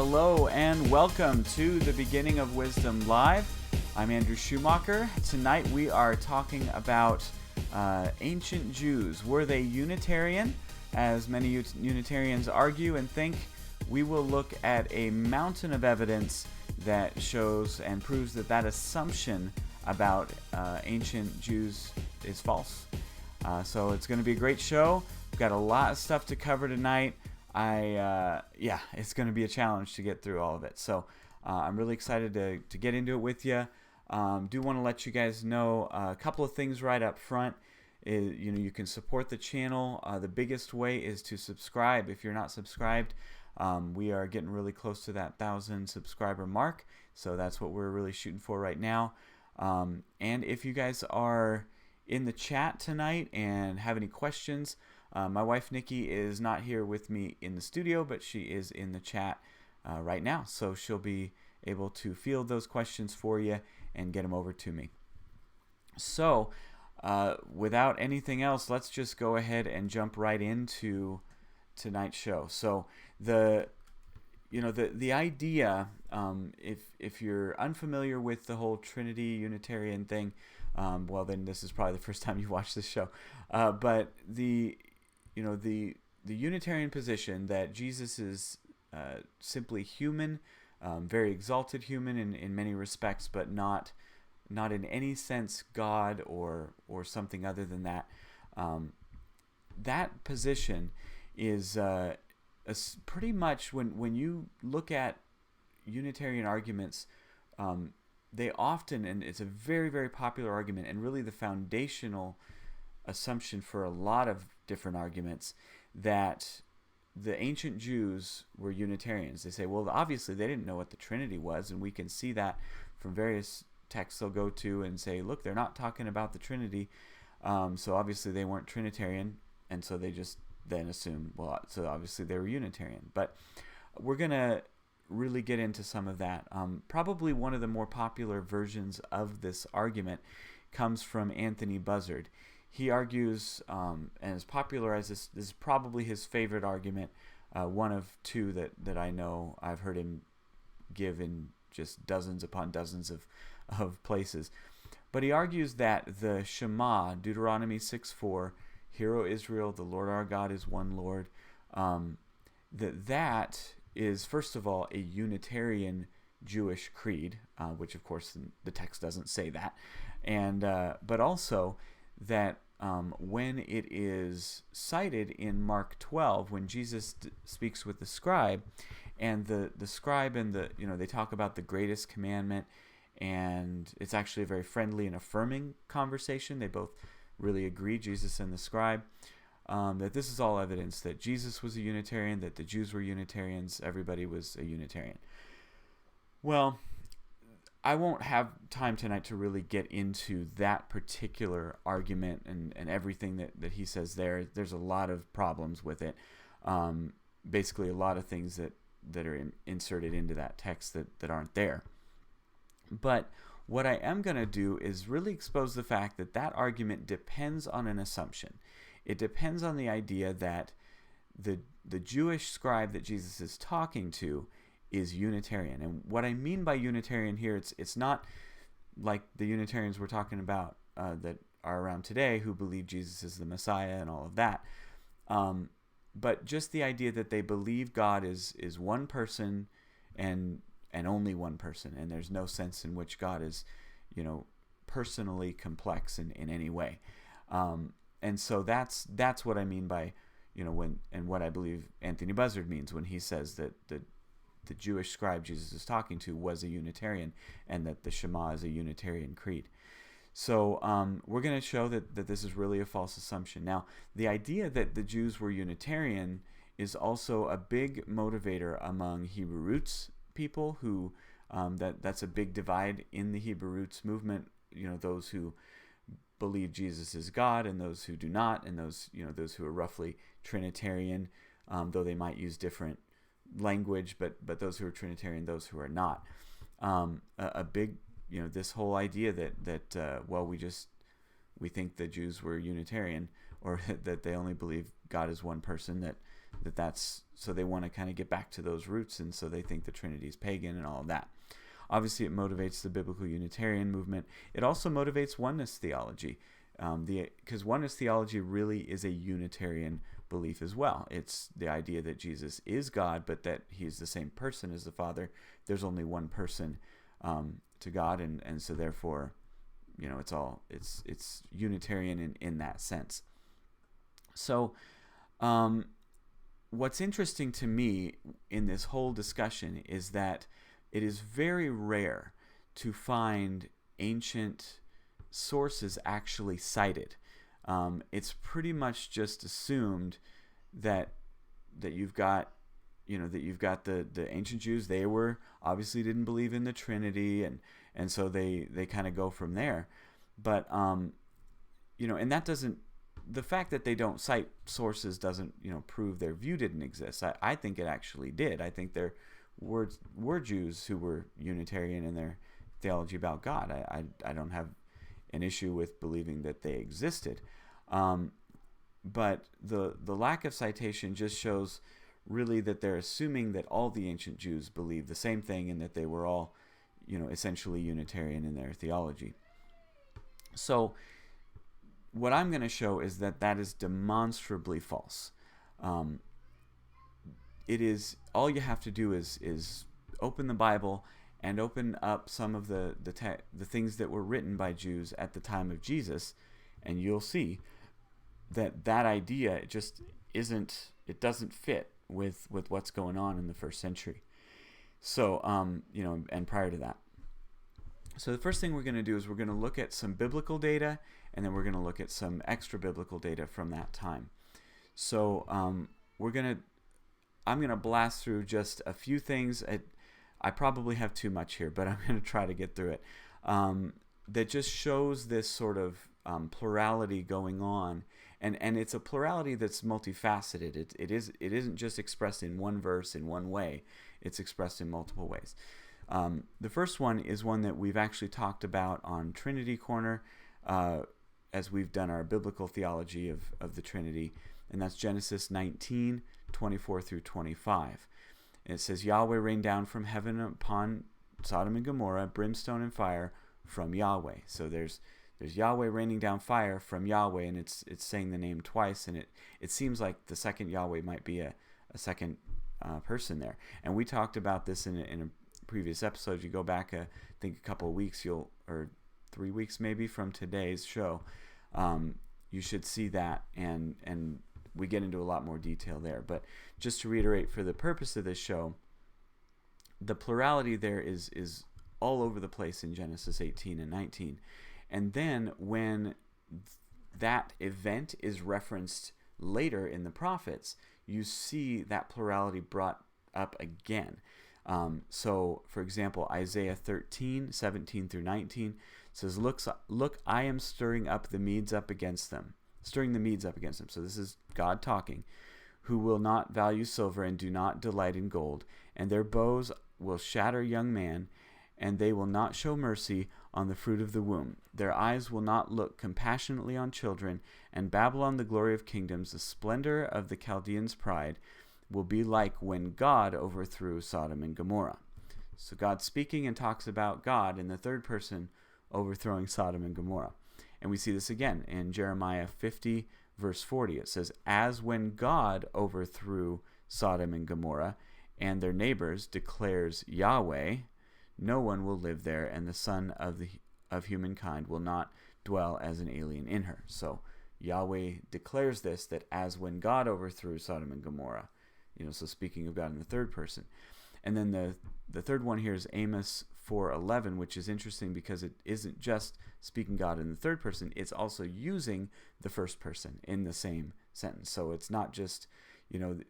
Hello and welcome to the Beginning of Wisdom Live. I'm Andrew Schumacher. Tonight we are talking about ancient Jews. Were they Unitarian? As many Unitarians argue and think, we will look at a mountain of evidence that shows and proves that that assumption about ancient Jews is false. So it's going to be a great show. We've got a lot of stuff to cover tonight. It's going to be a challenge to get through all of it. So I'm really excited to get into it with you. Do want to let you guys know a couple of things right up front. You can support the channel. The biggest way is to subscribe. If you're not subscribed, we are getting really close to that 1,000 subscriber mark. So that's what we're really shooting for right now. And if you guys are in the chat tonight and have any questions, my wife Nikki is not here with me in the studio, but she is in the chat right now. So she'll be able to field those questions for you and get them over to me. So without anything else, let's just go ahead and jump right into tonight's show. So the idea, if you're unfamiliar with the whole Trinity Unitarian thing, well then this is probably the first time you've watched this show. But the Unitarian position that Jesus is simply human, very exalted human in many respects, but not in any sense God or something other than that. That position is pretty much when you look at Unitarian arguments, they often, and it's a very, very popular argument, and really the foundational assumption for a lot of different arguments, that the ancient Jews were Unitarians. They say, well, obviously they didn't know what the Trinity was, and we can see that from various texts they'll go to and say, look, they're not talking about the Trinity, so obviously they weren't Trinitarian, and so they just then assume, well, so obviously they were Unitarian. But we're going to really get into some of that. Probably one of the more popular versions of this argument comes from Anthony Buzzard. He argues, and is popularized, this is probably his favorite argument, one of two that I know I've heard him give in just dozens upon dozens of places. But he argues that the Shema, Deuteronomy 6:4, Hear, O Israel, the Lord our God is one Lord, that is, first of all, a Unitarian Jewish creed, which of course the text doesn't say that, and but also that when it is cited in Mark 12, when Jesus speaks with the scribe, and the scribe and they talk about the greatest commandment, and it's actually a very friendly and affirming conversation. They both really agree, Jesus and the scribe, that this is all evidence that Jesus was a Unitarian, that the Jews were Unitarians, everybody was a Unitarian. Well, I won't have time tonight to really get into that particular argument and everything that he says there. There's a lot of problems with it. Basically, a lot of things that are inserted into that text that aren't there. But what I am going to do is really expose the fact that argument depends on an assumption. It depends on the idea that the Jewish scribe that Jesus is talking to is Unitarian. And what I mean by Unitarian here, it's not like the Unitarians we're talking about that are around today who believe Jesus is the Messiah and all of that. But just the idea that they believe God is one person and only one person, and there's no sense in which God is, personally complex in any way. And so that's what I mean by, and what I believe Anthony Buzzard means when he says that the Jewish scribe Jesus is talking to was a Unitarian, and that the Shema is a Unitarian creed. So we're going to show that this is really a false assumption. Now, the idea that the Jews were Unitarian is also a big motivator among Hebrew roots people who that's a big divide in the Hebrew roots movement. Those who believe Jesus is God and those who do not, and those who are roughly Trinitarian, though they might use different language, but those who are Trinitarian, those who are not. A big, this whole idea that we think the Jews were Unitarian, or that they only believe God is one person, that's so they want to kind of get back to those roots, and so they think the Trinity is pagan and all of that. Obviously, it motivates the biblical Unitarian movement. It also motivates oneness theology, because oneness theology really is a Unitarian belief as well. It's the idea that Jesus is God, but that he is the same person as the Father. There's only one person to God, and so therefore, it's Unitarian in that sense. So, what's interesting to me in this whole discussion is that it is very rare to find ancient sources actually cited. It's pretty much just assumed that you've got the ancient Jews. They obviously didn't believe in the Trinity, and so they kind of go from there. But and that doesn't, the fact that they don't cite sources doesn't prove their view didn't exist. I think it actually did. I think there were Jews who were Unitarian in their theology about God. I don't have an issue with believing that they existed. But the lack of citation just shows really that they're assuming that all the ancient Jews believed the same thing and that they were all, essentially Unitarian in their theology. So what I'm going to show is that is demonstrably false. It is, all you have to do is open the Bible and open up some of the things that were written by Jews at the time of Jesus, and you'll see that idea just isn't, it doesn't fit with what's going on in the first century. So, and prior to that. So the first thing we're going to do is we're going to look at some biblical data, and then we're going to look at some extra biblical data from that time. So I'm going to blast through just a few things. I probably have too much here, but I'm going to try to get through it. That just shows this sort of plurality going on, and it's a plurality that's multifaceted. It isn't just expressed in one verse in one way. It's expressed in multiple ways. The first one is one that we've actually talked about on Trinity Corner, as we've done our biblical theology of the Trinity, and that's Genesis 19, 24 through 25. And it says, Yahweh rained down from heaven upon Sodom and Gomorrah brimstone and fire from Yahweh. So there's Yahweh raining down fire from Yahweh, and it's saying the name twice, and it seems like the second Yahweh might be a second person there. And we talked about this in a previous episode. You go back, I think a couple of weeks, or 3 weeks maybe from today's show, you should see that, and we get into a lot more detail there. But just to reiterate, for the purpose of this show, the plurality there is all over the place in Genesis 18 and 19. And then when that event is referenced later in the prophets, you see that plurality brought up again. So, for example, Isaiah 13, 17 through 19 says, Look, I am stirring the Medes up against them. So this is God talking. Who will not value silver and do not delight in gold, and their bows will shatter young men, and they will not show mercy on the fruit of the womb. Their eyes will not look compassionately on children, and Babylon, the glory of kingdoms, the splendor of the Chaldeans' pride, will be like when God overthrew Sodom and Gomorrah. So God's speaking and talks about God in the third person overthrowing Sodom and Gomorrah. And we see this again in Jeremiah 50, verse 40. It says, As when God overthrew Sodom and Gomorrah and their neighbors, declares Yahweh, no one will live there, and the son of humankind will not dwell as an alien in her. So Yahweh declares this, that as when God overthrew Sodom and Gomorrah, so speaking of God in the third person. And then the third one here is Amos 4:11, which is interesting because it isn't just speaking God in the third person, it's also using the first person in the same sentence. So it's not just,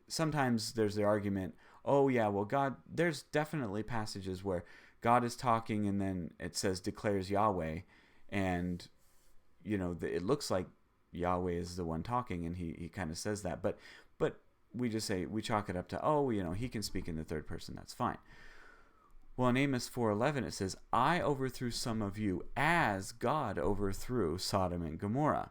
sometimes there's the argument, oh yeah, well God, there's definitely passages where God is talking and then it says declares Yahweh, and it looks like Yahweh is the one talking, and he kind of says that, but we just say, we chalk it up to, he can speak in the third person, that's fine. Well, in Amos 4:11 it says, I overthrew some of you as God overthrew Sodom and Gomorrah.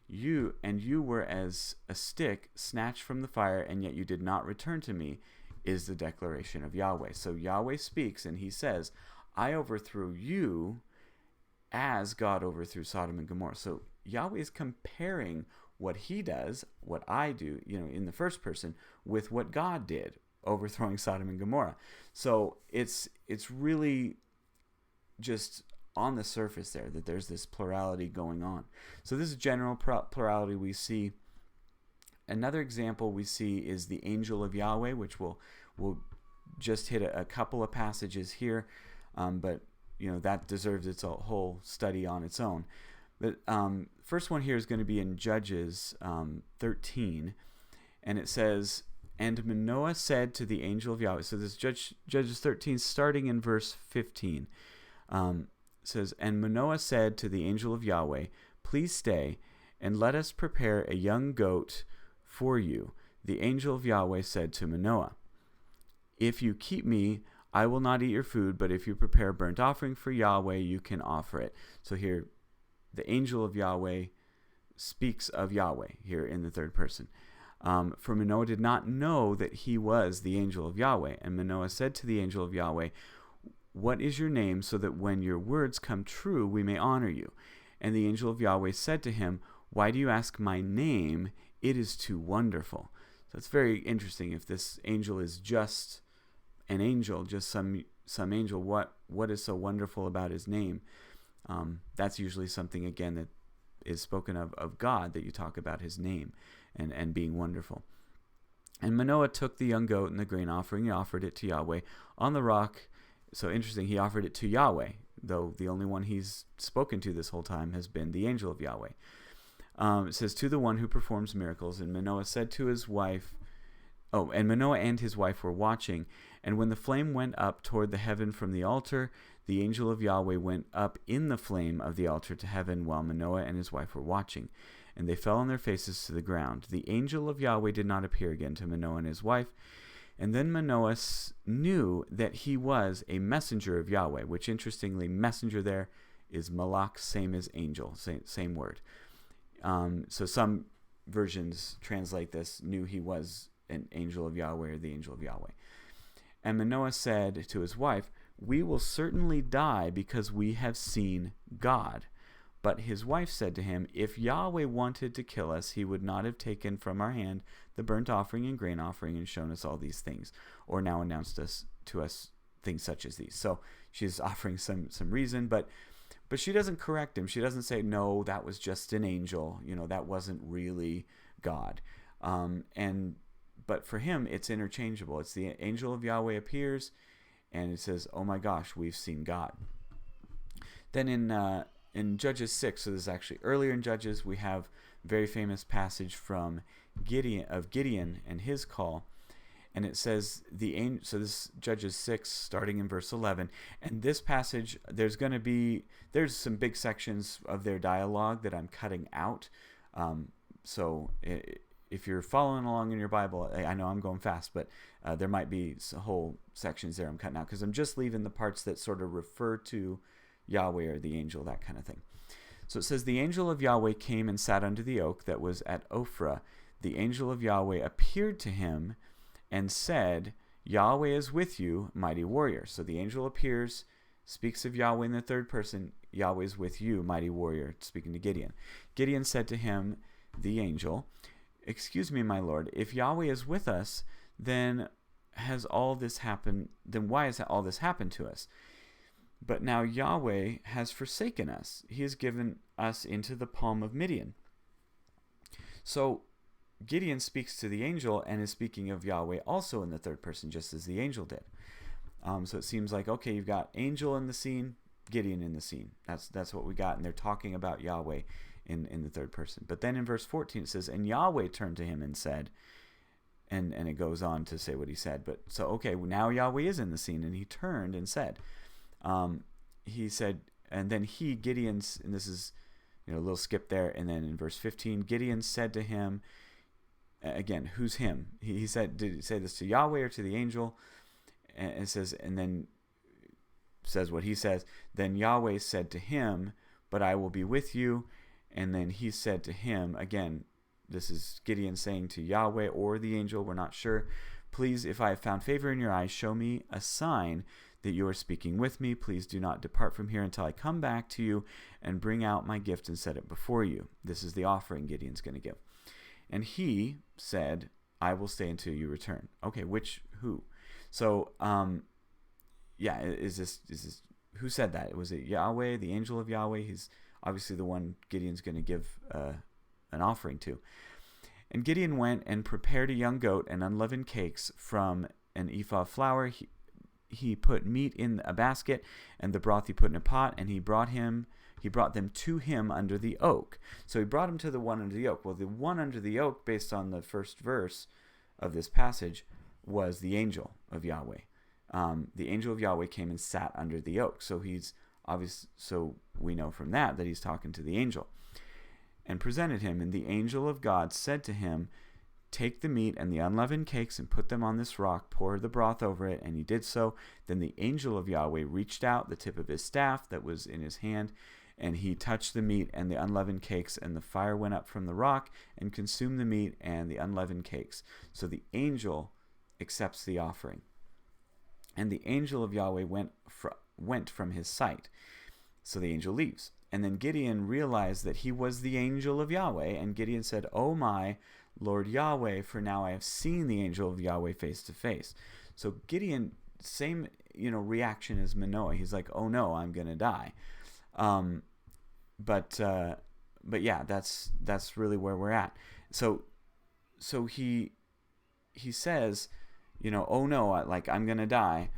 you were as a stick snatched from the fire, and yet you did not return to me, is the declaration of Yahweh. So Yahweh speaks, and he says, I overthrew you as God overthrew Sodom and Gomorrah. So Yahweh is comparing what he does, what I do, in the first person, with what God did, overthrowing Sodom and Gomorrah. So it's really just on the surface there that there's this plurality going on. So this is general plurality we see. Another example we see is the Angel of Yahweh, which we'll just hit a couple of passages here, but that deserves its whole study on its own. But first one here is going to be in Judges 13, and it says, and Manoah said to the angel of Yahweh. So this Judges 13, starting in verse 15, says, and Manoah said to the angel of Yahweh, please stay, and let us prepare a young goat for you. The angel of Yahweh said to Manoah, if you keep me, I will not eat your food, but if you prepare a burnt offering for Yahweh, you can offer it. So here, the angel of Yahweh speaks of Yahweh here in the third person. For Manoah did not know that he was the angel of Yahweh. And Manoah said to the angel of Yahweh, what is your name, so that when your words come true, we may honor you? And the angel of Yahweh said to him, why do you ask my name? It is too wonderful. So it's very interesting. If this angel is just an angel, just some angel, what is so wonderful about his name? That's usually something, again, that is spoken of God, that you talk about his name and being wonderful. And Manoah took the young goat and the grain offering. He offered it to Yahweh on the rock. So interesting, he offered it to Yahweh, though the only one he's spoken to this whole time has been the angel of Yahweh. It says, to the one who performs miracles. And Manoah said to his wife, and Manoah and his wife were watching. And when the flame went up toward the heaven from the altar, the angel of Yahweh went up in the flame of the altar to heaven, while Manoah and his wife were watching. And they fell on their faces to the ground. The angel of Yahweh did not appear again to Manoah and his wife. And then Manoah knew that he was a messenger of Yahweh, which, interestingly, messenger there is malach, same as angel, same word. So some versions translate this, knew he was an angel of Yahweh, or the angel of Yahweh. And Manoah said to his wife, we will certainly die because we have seen God. But his wife said to him, if Yahweh wanted to kill us, he would not have taken from our hand the burnt offering and grain offering and shown us all these things, or now announced to us things such as these. So she's offering some reason, but she doesn't correct him. She doesn't say, no, that was just an angel. That wasn't really God. But for him, it's interchangeable. It's the angel of Yahweh appears, and it says, oh my gosh, we've seen God. Then in Judges 6, so this is actually earlier in Judges, we have a very famous passage from Gideon and his call. And it says, so this Judges 6, starting in verse 11. And this passage, there's some big sections of their dialogue that I'm cutting out. So if you're following along in your Bible, I know I'm going fast, but there might be whole sections there I'm cutting out, because I'm just leaving the parts that sort of refer to Yahweh or the angel, that kind of thing. So it says, the angel of Yahweh came and sat under the oak that was at Ophrah. The angel of Yahweh appeared to him and said, Yahweh is with you, mighty warrior. So the angel appears, speaks of Yahweh in the third person. Yahweh is with you, mighty warrior, speaking to Gideon. Gideon said to him, the angel, excuse me, my lord, if Yahweh is with us, then why has all this happened to us? But now Yahweh has forsaken us. He has given us into the palm of Midian. So Gideon speaks to the angel and is speaking of Yahweh also in the third person, just as the angel did. So it seems like, okay, you've got angel in the scene, Gideon in the scene. That's what we got, and they're talking about Yahweh in the third person. But then in verse 14 it says, and Yahweh turned to him and said, and it goes on to say what he said. But so, okay, now Yahweh is in the scene, and he turned and said, he said, and then Gideon, and this is, a little skip there, and then in verse 15, Gideon said to him, again, who's him? He said, did he say this to Yahweh or to the angel? And it says, and then says what he says. Then Yahweh said to him, but I will be with you, And then he said to him, again, this is Gideon saying to Yahweh or the angel, we're not sure, please, if I have found favor in your eyes, show me a sign that you are speaking with me. Please do not depart from here until I come back to you and bring out my gift and set it before you. This is the offering Gideon's going to give. And he said, I will stay until you return. Okay, who? So, is this, who said that? Was it Yahweh, the angel of Yahweh? He's obviously the one Gideon's going to give an offering to. And Gideon went and prepared a young goat and unleavened cakes from an ephah of flour. He put meat in a basket, and the broth he put in a pot, and he brought them to him under the oak. So he brought him to the one under the oak. Well, the one under the oak, based on the first verse of this passage, was the angel of Yahweh. The angel of Yahweh came and sat under the oak. So he's obvious. So we know from that he's talking to the angel, and presented him. And the angel of God said to him, take the meat and the unleavened cakes and put them on this rock, pour the broth over it. And he did so. Then the angel of Yahweh reached out the tip of his staff that was in his hand, and he touched the meat and the unleavened cakes, and the fire went up from the rock and consumed the meat and the unleavened cakes. So the angel accepts the offering. And the angel of Yahweh went from his sight. So the angel leaves. And then Gideon realized that he was the angel of Yahweh. And Gideon said, "Oh my Lord Yahweh, for now I have seen the angel of Yahweh face to face." So Gideon, same reaction as Manoah. He's like, "Oh no, I'm gonna die." But yeah, that's really where we're at. So he says, "Oh no, I'm gonna die,"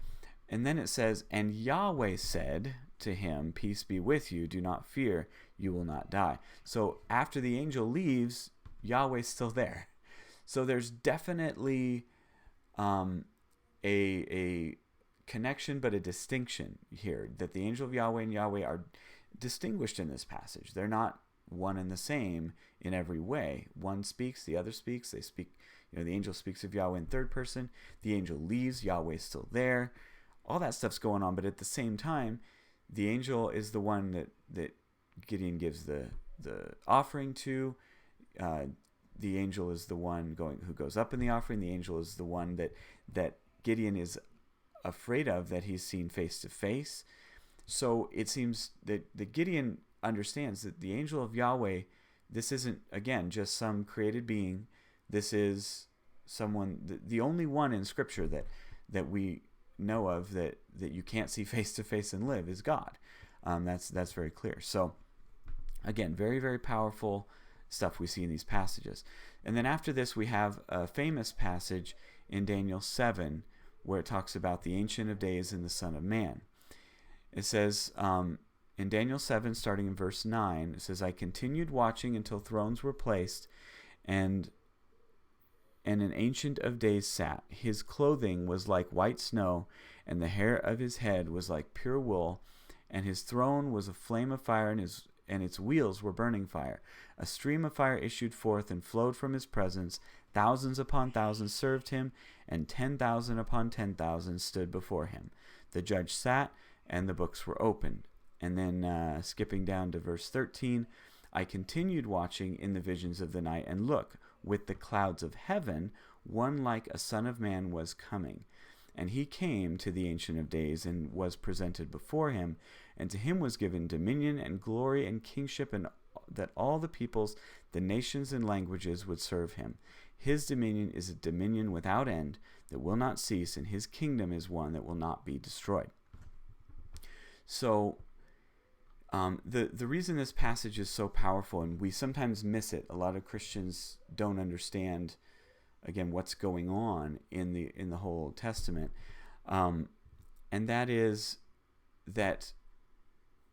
and then it says, "And Yahweh said to him, peace be with you. Do not fear. You will not die." So after the angel leaves, Yahweh's still there. So there's definitely a connection, but a distinction here, that the angel of Yahweh and Yahweh are distinguished in this passage. They're not one and the same in every way. One speaks, the other speaks. They speak, the angel speaks of Yahweh in third person. The angel leaves, Yahweh's still there. All that stuff's going on, but at the same time, the angel is the one that Gideon gives the offering to. The angel is the one who goes up in the offering. The angel is the one that Gideon is afraid of, that he's seen face to face. So it seems that Gideon understands that the angel of Yahweh, this isn't, again, just some created being. This is someone, the only one in Scripture that we know of that you can't see face to face and live is God. That's very clear. So again, very, very powerful stuff we see in these passages. And then after this, we have a famous passage in Daniel 7 where it talks about the Ancient of Days and the Son of Man. It says in Daniel 7, starting in verse 9, it says, "I continued watching until thrones were placed, and an Ancient of Days sat. His clothing was like white snow, and the hair of his head was like pure wool, and his throne was a flame of fire, and its wheels were burning fire. A stream of fire issued forth and flowed from his presence. Thousands upon thousands served him, and 10,000 upon 10,000 stood before him. The judge sat, and the books were opened." And then skipping down to verse 13, "I continued watching in the visions of the night, and look, with the clouds of heaven, one like a son of man was coming. And he came to the Ancient of Days and was presented before him. And to him was given dominion and glory and kingship, and that all the peoples, the nations and languages would serve him. His dominion is a dominion without end that will not cease, and his kingdom is one that will not be destroyed." So the reason this passage is so powerful, and we sometimes miss it, a lot of Christians don't understand, again, what's going on in the whole Old Testament, and that is that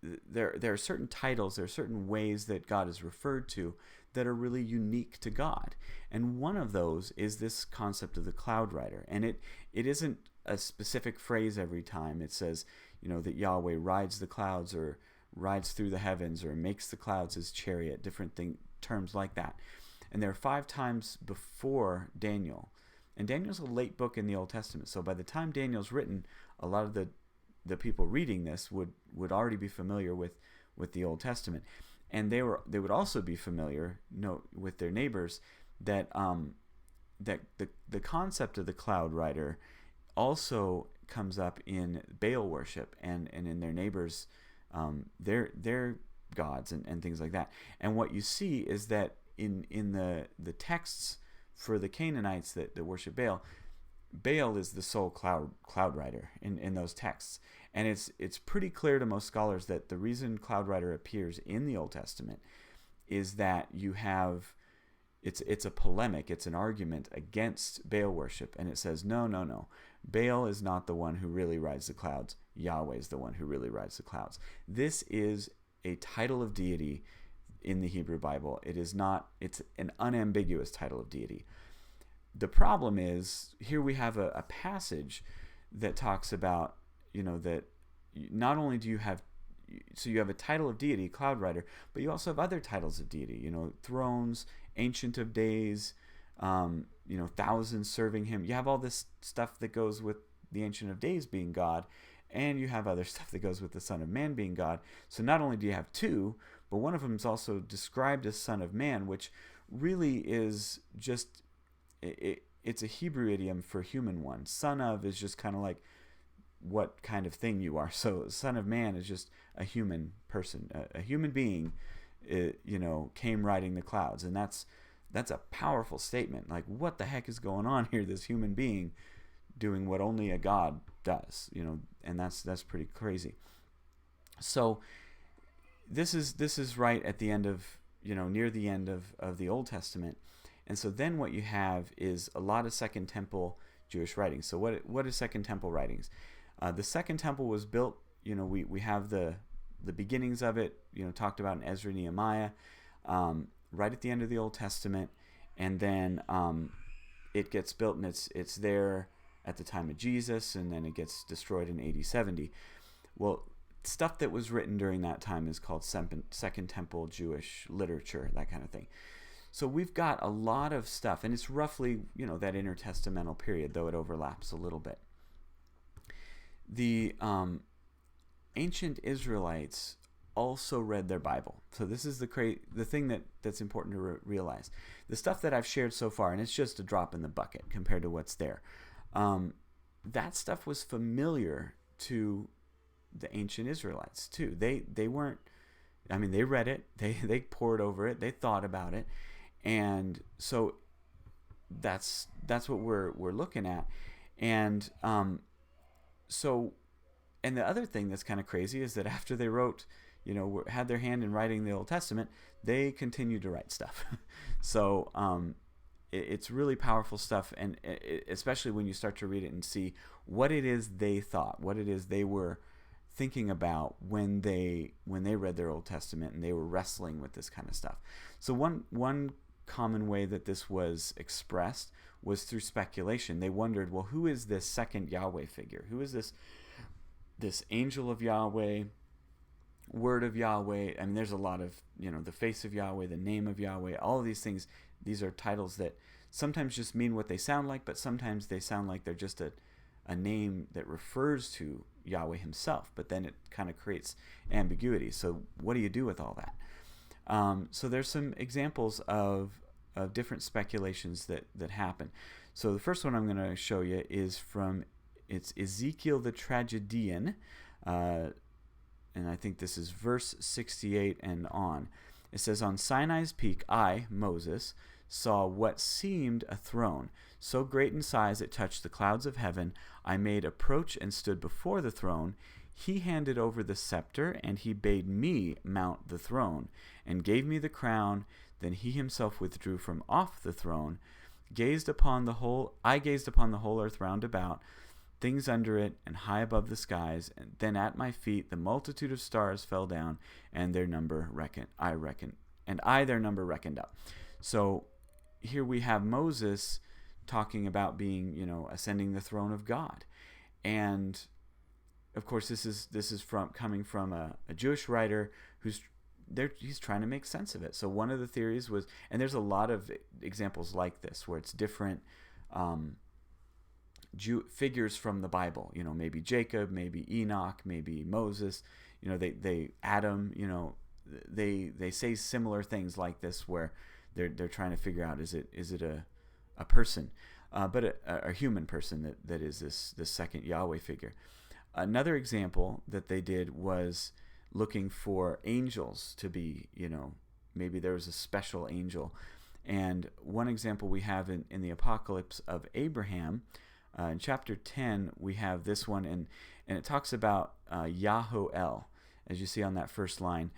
there are certain titles, there are certain ways that God is referred to that are really unique to God, and one of those is this concept of the cloud rider. And it isn't a specific phrase every time. It says, that Yahweh rides the clouds, or rides through the heavens, or makes the clouds his chariot, different terms like that. And there are 5 times before Daniel. And Daniel's a late book in the Old Testament, so by the time Daniel's written, a lot of the people reading this would already be familiar with the Old Testament. and they would also be familiar with their neighbors that that the concept of the cloud rider also comes up in Baal worship and in their neighbors, their gods and things like that. And what you see is that in the texts for the Canaanites that worship Baal, Baal is the sole cloud rider in those texts. And it's pretty clear to most scholars that the reason cloud rider appears in the Old Testament is that you have it's a polemic, it's an argument against Baal worship, and it says no, Baal is not the one who really rides the clouds. Yahweh is the one who really rides the clouds. This is a title of deity in the Hebrew Bible. It's an unambiguous title of deity. The problem is, here we have a passage that talks about, that not only do you have, so you have a title of deity, cloud rider, but you also have other titles of deity, thrones, ancient of days, thousands serving him. You have all this stuff that goes with the Ancient of Days being God, and you have other stuff that goes with the Son of Man being God. So not only do you have two, but one of them is also described as Son of Man, which really is just, it's a Hebrew idiom for human one. Son of is just kind of like what kind of thing you are. So Son of Man is just a human person, a human being, came riding the clouds. And that's a powerful statement. Like, what the heck is going on here? This human being doing what only a God does, and that's pretty crazy. So this is right at the end of, near the end of the Old Testament. And so then what you have is a lot of Second Temple Jewish writings. So what is Second Temple writings? The Second Temple was built, we have the beginnings of it, talked about in Ezra, Nehemiah, right at the end of the Old Testament, and then it gets built, and it's there at the time of Jesus, and then it gets destroyed in AD 70. Well, stuff that was written during that time is called Second Temple Jewish literature, that kind of thing. So we've got a lot of stuff, and it's roughly, that intertestamental period, though it overlaps a little bit. The ancient Israelites also read their Bible. So this is the thing that's important to realize. The stuff that I've shared so far, and it's just a drop in the bucket compared to what's there, that stuff was familiar to the ancient Israelites too. They weren't, they read it, they pored over it, they thought about it, and so that's what we're looking at. And so, and the other thing that's kind of crazy is that after they wrote, had their hand in writing the Old Testament, they continued to write stuff. So it's really powerful stuff, and especially when you start to read it and see what it is they thought, what it is they were thinking about when they read their Old Testament and they were wrestling with this kind of stuff. So one common way that this was expressed was through speculation. They wondered, well, who is this second Yahweh figure? Who is this angel of Yahweh, word of Yahweh? There's a lot of, the face of Yahweh, the name of Yahweh, all of these things. These are titles that sometimes just mean what they sound like, but sometimes they sound like they're just a name that refers to Yahweh himself, but then it kind of creates ambiguity. So what do you do with all that? So there's some examples of different speculations that happen. So the first one I'm going to show you is it's Ezekiel the Tragedian, and I think this is verse 68 and on. It says, "On Sinai's peak, I, Moses, saw what seemed a throne, so great in size it touched the clouds of heaven. I made approach and stood before the throne. He handed over the scepter, and he bade me mount the throne, and gave me the crown. Then he himself withdrew from off the throne. I gazed upon the whole earth round about, things under it, and high above the skies. And then at my feet the multitude of stars fell down, and their number I their number reckoned up." So here we have Moses talking about being, ascending the throne of God, and of course this is coming from a Jewish writer he's trying to make sense of it. So one of the theories was, and there's a lot of examples like this where it's different figures from the Bible, maybe Jacob, maybe Enoch, maybe Moses, they Adam, they say similar things like this, where they're trying to figure out, is it a person, but a human person that is this second Yahweh figure. Another example that they did was looking for angels to be, maybe there was a special angel. And one example we have in the Apocalypse of Abraham, in chapter 10, we have this one, and it talks about Yahoel, as you see on that first line.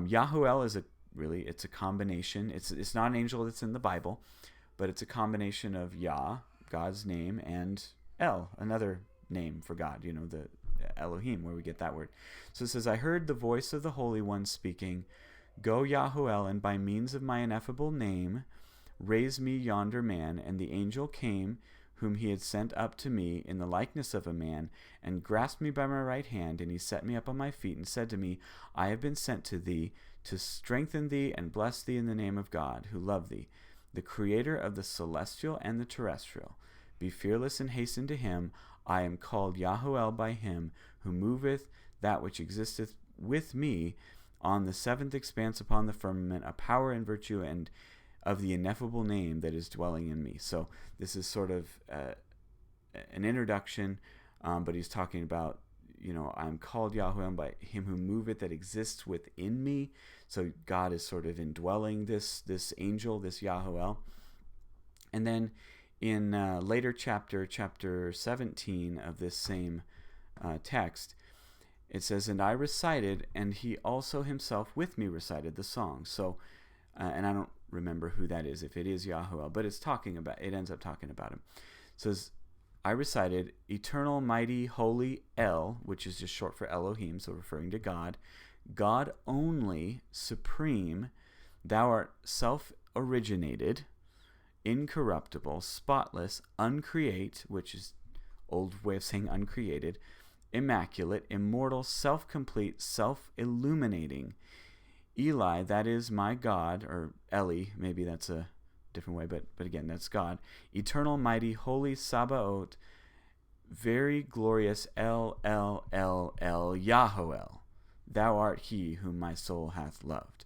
Yahoel is it's a combination. It's not an angel that's in the Bible, but it's a combination of Yah, God's name, and El, another name for God, the Elohim, where we get that word. So it says, I heard the voice of the Holy One speaking, Go, Yahuel, and by means of my ineffable name, raise me yonder man. And the angel came, whom he had sent up to me in the likeness of a man, and grasped me by my right hand, and he set me up on my feet, and said to me, I have been sent to thee, to strengthen thee and bless thee in the name of God, who loved thee, the creator of the celestial and the terrestrial. Be fearless and hasten to him. I am called Yahuel by him, who moveth that which existeth with me on the seventh expanse upon the firmament, a power and virtue and of the ineffable name that is dwelling in me. So this is sort of an introduction, but he's talking about, I'm called Yahuel by him who moveth that exists within me. So God is sort of indwelling this angel, this Yahuel. And then in later chapter 17 of this same text, it says, and I recited, and he also himself with me recited the song. So, and I don't remember who that is, if it is Yahuel, but it ends up talking about him. It says, I recited, eternal, mighty, holy El, which is just short for Elohim, so referring to God, God only, supreme, thou art self-originated, incorruptible, spotless, uncreate, which is old way of saying uncreated, immaculate, immortal, self-complete, self-illuminating. Eli, that is my God, or Eli, maybe that's a different way, but again, that's God. Eternal, mighty, holy, Sabaoth, very glorious, El, Yahoel. Thou art he whom my soul hath loved.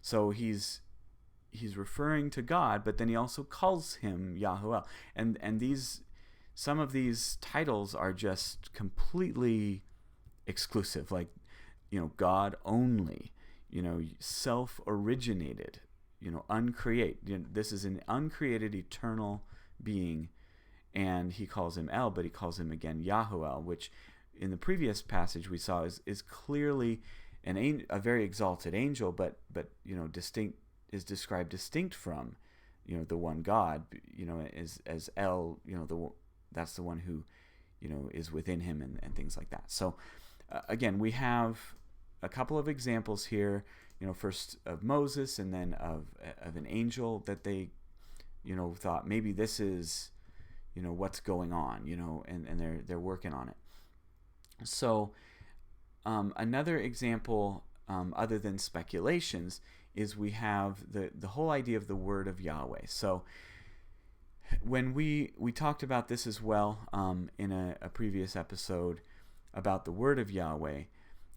So he's referring to God, but then he also calls him Yahuel. And some of these titles are just completely exclusive, like, God only, self-originated, uncreate. This is an uncreated eternal being, and he calls him El, but he calls him again Yahuel, which in the previous passage we saw is clearly a very exalted angel, but distinct, is described distinct from the one God, as El, that's the one who is within him and things like that. So again, we have a couple of examples here, first of Moses, and then of an angel that they thought maybe this is what's going on, and they're working on it. So another example, other than speculations, is we have the whole idea of the word of Yahweh. So when we talked about this as well in a previous episode about the word of Yahweh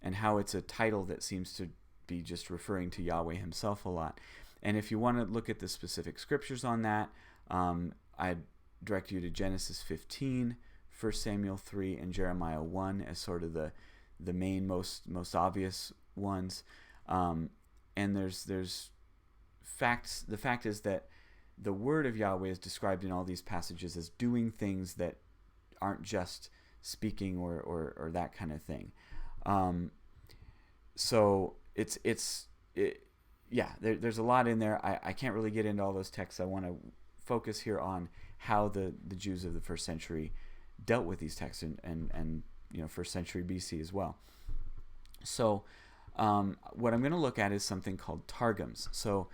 and how it's a title that seems to be just referring to Yahweh himself a lot. And if you want to look at the specific scriptures on that, I'd direct you to Genesis 15, 1 Samuel 3, and Jeremiah 1 as sort of the main, most obvious ones. And there's facts. The fact is that the word of Yahweh is described in all these passages as doing things that aren't just speaking or that kind of thing. So there's a lot in there. I can't really get into all those texts. I want to focus here on how the Jews of the first century dealt with these texts and first century BC as well. So what I'm going to look at is something called Targums. So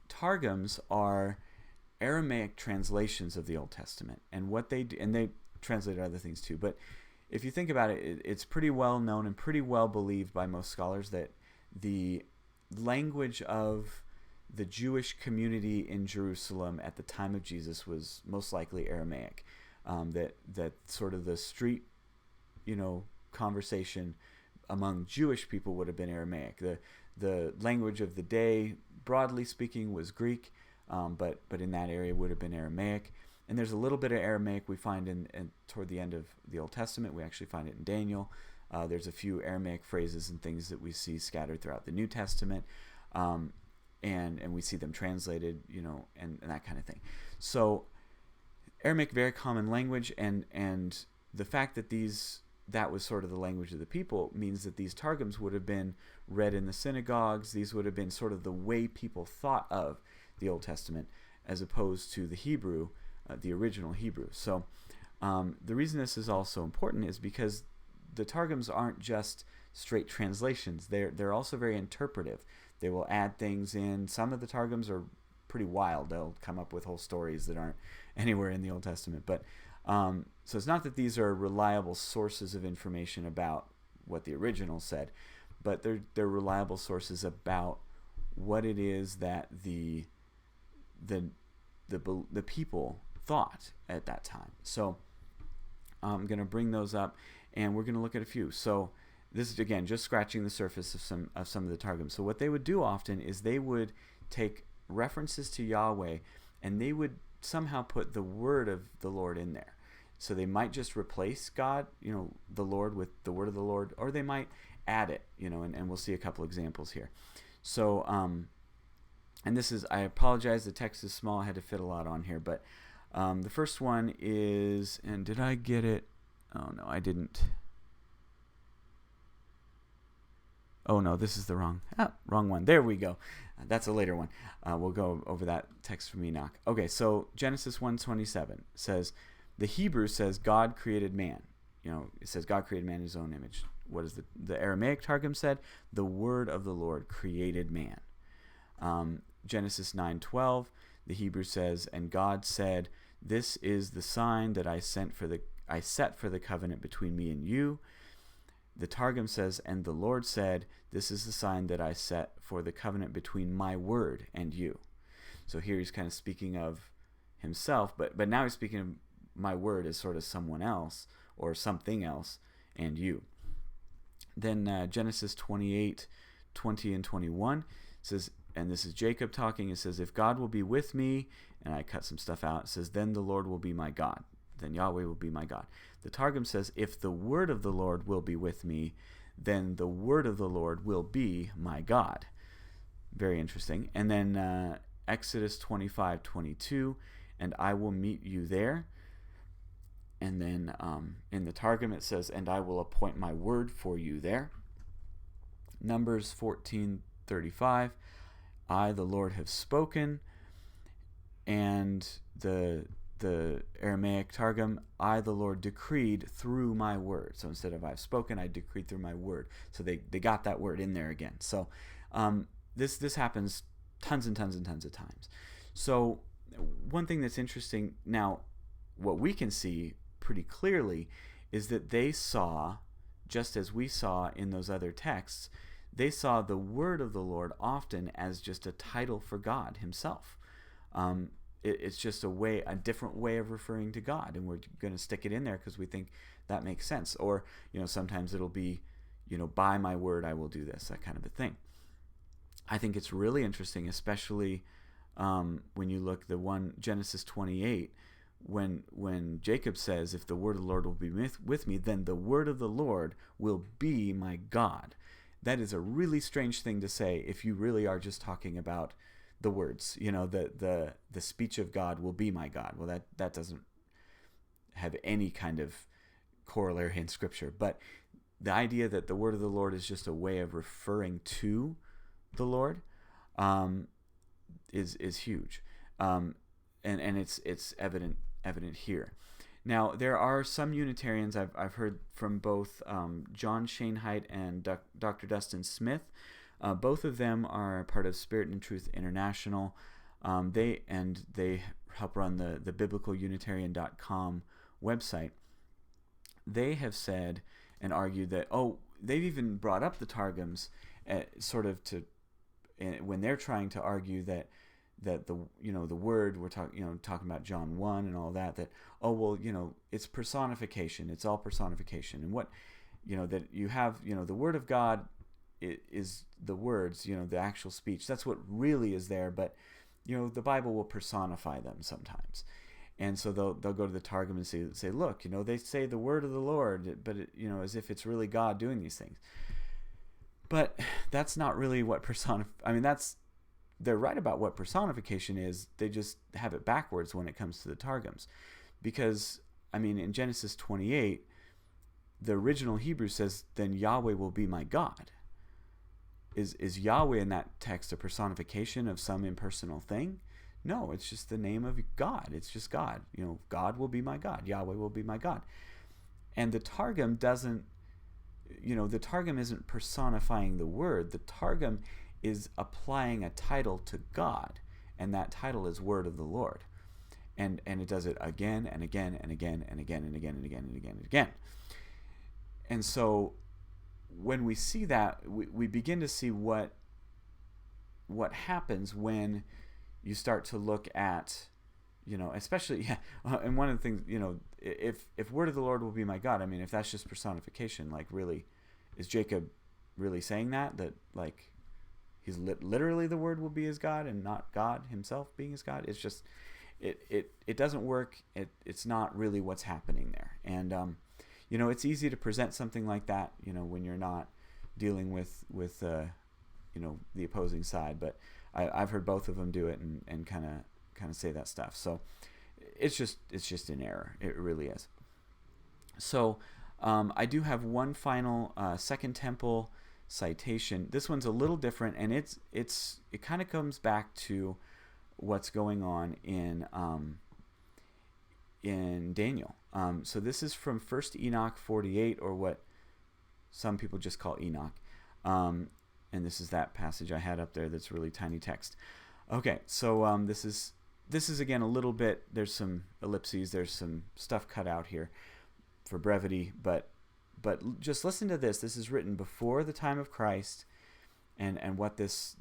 Targums are Aramaic translations of the Old Testament, and what they do, and they translate other things too, but if you think about it, it's pretty well known and pretty well believed by most scholars that the language of the Jewish community in Jerusalem at the time of Jesus was most likely Aramaic. That sort of the street, conversation among Jewish people would have been Aramaic. The language of the day, broadly speaking, was Greek, but in that area would have been Aramaic. And there's a little bit of Aramaic we find in toward the end of the Old Testament. We actually find it in Daniel. There's a few Aramaic phrases and things that we see scattered throughout the New Testament, and we see them translated, and that kind of thing. So Aramaic, very common language, and the fact that that was sort of the language of the people means that these Targums would have been read in the synagogues. These would have been sort of the way people thought of the Old Testament, as opposed to the Hebrew, the original Hebrew. So the reason this is also important is because the Targums aren't just straight translations. They're also very interpretive. They will add things in. Some of the Targums are pretty wild. They'll come up with whole stories that aren't anywhere in the Old Testament. But so it's not that these are reliable sources of information about what the original said, but they're reliable sources about what it is that the people thought at that time. So I'm going to bring those up, and we're going to look at a few. So this is, again, just scratching the surface of some of the Targums. So what they would do often is they would take references to Yahweh, and they would somehow put the word of the Lord in there. So they might just replace God, the Lord, with the word of the Lord, or they might add it, and we'll see a couple examples here. So, and this is, I apologize, the text is small, I had to fit a lot on here, but the first one is, and did I get it? Oh no, I didn't. Oh no, this is the wrong one. There we go. That's a later one. We'll go over that text from Enoch. Okay, so Genesis 1:27 says, the Hebrew says God created man. It says God created man in his own image. What is the Aramaic Targum said? The word of the Lord created man. Genesis 9:12, the Hebrew says, and God said, this is the sign that I set for the covenant between me and you. The Targum says, and the Lord said, this is the sign that I set for the covenant between my word and you. So here he's kind of speaking of himself, but now he's speaking of my word as sort of someone else or something else and you. Then Genesis 28:20 and 21 says, and this is Jacob talking, it says, if God will be with me, and I cut some stuff out, it says, then the Lord will be my God. Then Yahweh will be my God. The Targum says, if the word of the Lord will be with me, then the word of the Lord will be my God. Very interesting. And then Exodus 25:22, and I will meet you there. And then in the Targum it says, and I will appoint my word for you there. Numbers 14:35, I, the Lord, have spoken. And the Aramaic Targum, I, the Lord, decreed through my word. So instead of I've spoken, I decreed through my word. So they got that word in there again. So this happens tons and tons and tons of times. So one thing that's interesting now, what we can see pretty clearly is that they saw, just as we saw in those other texts, they saw the word of the Lord often as just a title for God himself. It's just a different way of referring to God, and we're going to stick it in there because we think that makes sense. Or, sometimes it'll be, by my word I will do this, that kind of a thing. I think it's really interesting, especially when you look the one Genesis 28, when Jacob says, if the word of the Lord will be with me, then the word of the Lord will be my God. That is a really strange thing to say if you really are just talking about the words, the speech of God will be my God. Well, that doesn't have any kind of corollary in Scripture. But the idea that the word of the Lord is just a way of referring to the Lord is huge, and it's evident here. Now, there are some Unitarians I've heard from both John Schoenheit and Dr. Dustin Smith. Both of them are part of Spirit and Truth International. They help run the biblicalunitarian.com website. They have said and argued that, they've even brought up the Targums when they're trying to argue that the word, we're talking about John 1 and all that it's personification, it's all personification, and what that you have the word of God is the words, the actual speech. That's what really is there. But the Bible will personify them sometimes, and so they'll go to the Targum and say, look, they say the word of the Lord, but as if it's really God doing these things. But that's not really what they're right about what personification is. They just have it backwards when it comes to the Targums, because in Genesis 28, the original Hebrew says, then Yahweh will be my God. Is Yahweh in that text a personification of some impersonal thing? No, it's just the name of God. It's just God. God will be my God. Yahweh will be my God. And the Targum doesn't, the Targum isn't personifying the word. The Targum is applying a title to God, and that title is Word of the Lord. And it does it again and again and again and again and again and again and again and again. And so when we see that, we begin to see what happens when you start to look at, especially, and one of the things, if Word of the Lord will be my God, if that's just personification, like, really, is Jacob really saying that like, he's literally the Word will be his God and not God himself being his God? It's just, it doesn't work. It's not really what's happening there. And, it's easy to present something like that, when you're not dealing with the opposing side. But I've heard both of them do it and kind of say that stuff. So it's just an error. It really is. So I do have one final Second Temple citation. This one's a little different, and it kind of comes back to what's going on in Daniel. So this is from 1 Enoch 48, or what some people just call Enoch. And this is that passage I had up there that's really tiny text. Okay, so this is again a little bit, there's some ellipses, there's some stuff cut out here for brevity, but just listen to this. This is written before the time of Christ, and what this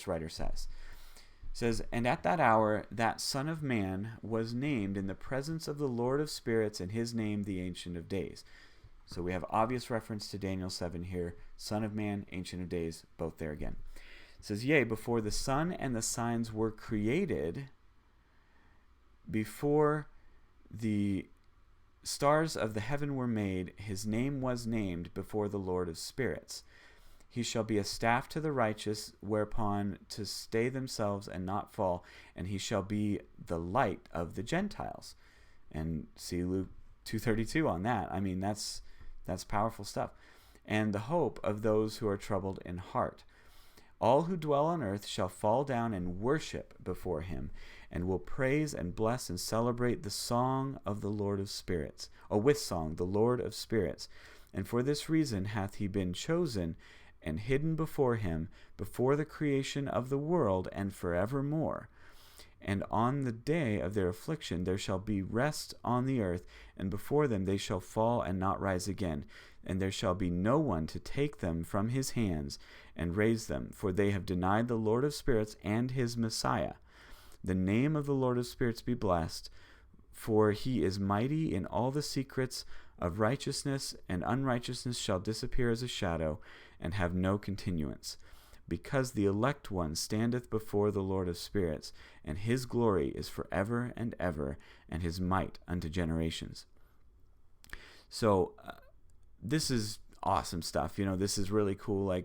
writer says. It says, and at that hour that Son of Man was named in the presence of the Lord of spirits, and his name the Ancient of Days. So we have obvious reference to Daniel 7 here. Son of Man, Ancient of Days, both there again. It says, yea, before the sun and the signs were created, before the stars of the heaven were made, his name was named before the Lord of spirits. He shall be a staff to the righteous, whereupon to stay themselves and not fall, and he shall be the light of the Gentiles. And see Luke 2:32 on that. That's powerful stuff. And the hope of those who are troubled in heart. All who dwell on earth shall fall down and worship before him, and will praise and bless and celebrate the song of the Lord of spirits, or with song, the Lord of spirits. And for this reason hath he been chosen and hidden before him, before the creation of the world, and forevermore. And on the day of their affliction there shall be rest on the earth, and before them they shall fall and not rise again. And there shall be no one to take them from his hands and raise them, for they have denied the Lord of spirits and his Messiah. The name of the Lord of spirits be blessed, for he is mighty in all the secrets of righteousness, and unrighteousness shall disappear as a shadow, and have no continuance. Because the elect one standeth before the Lord of spirits, and his glory is forever and ever, and his might unto generations. So this is awesome stuff. This is really cool.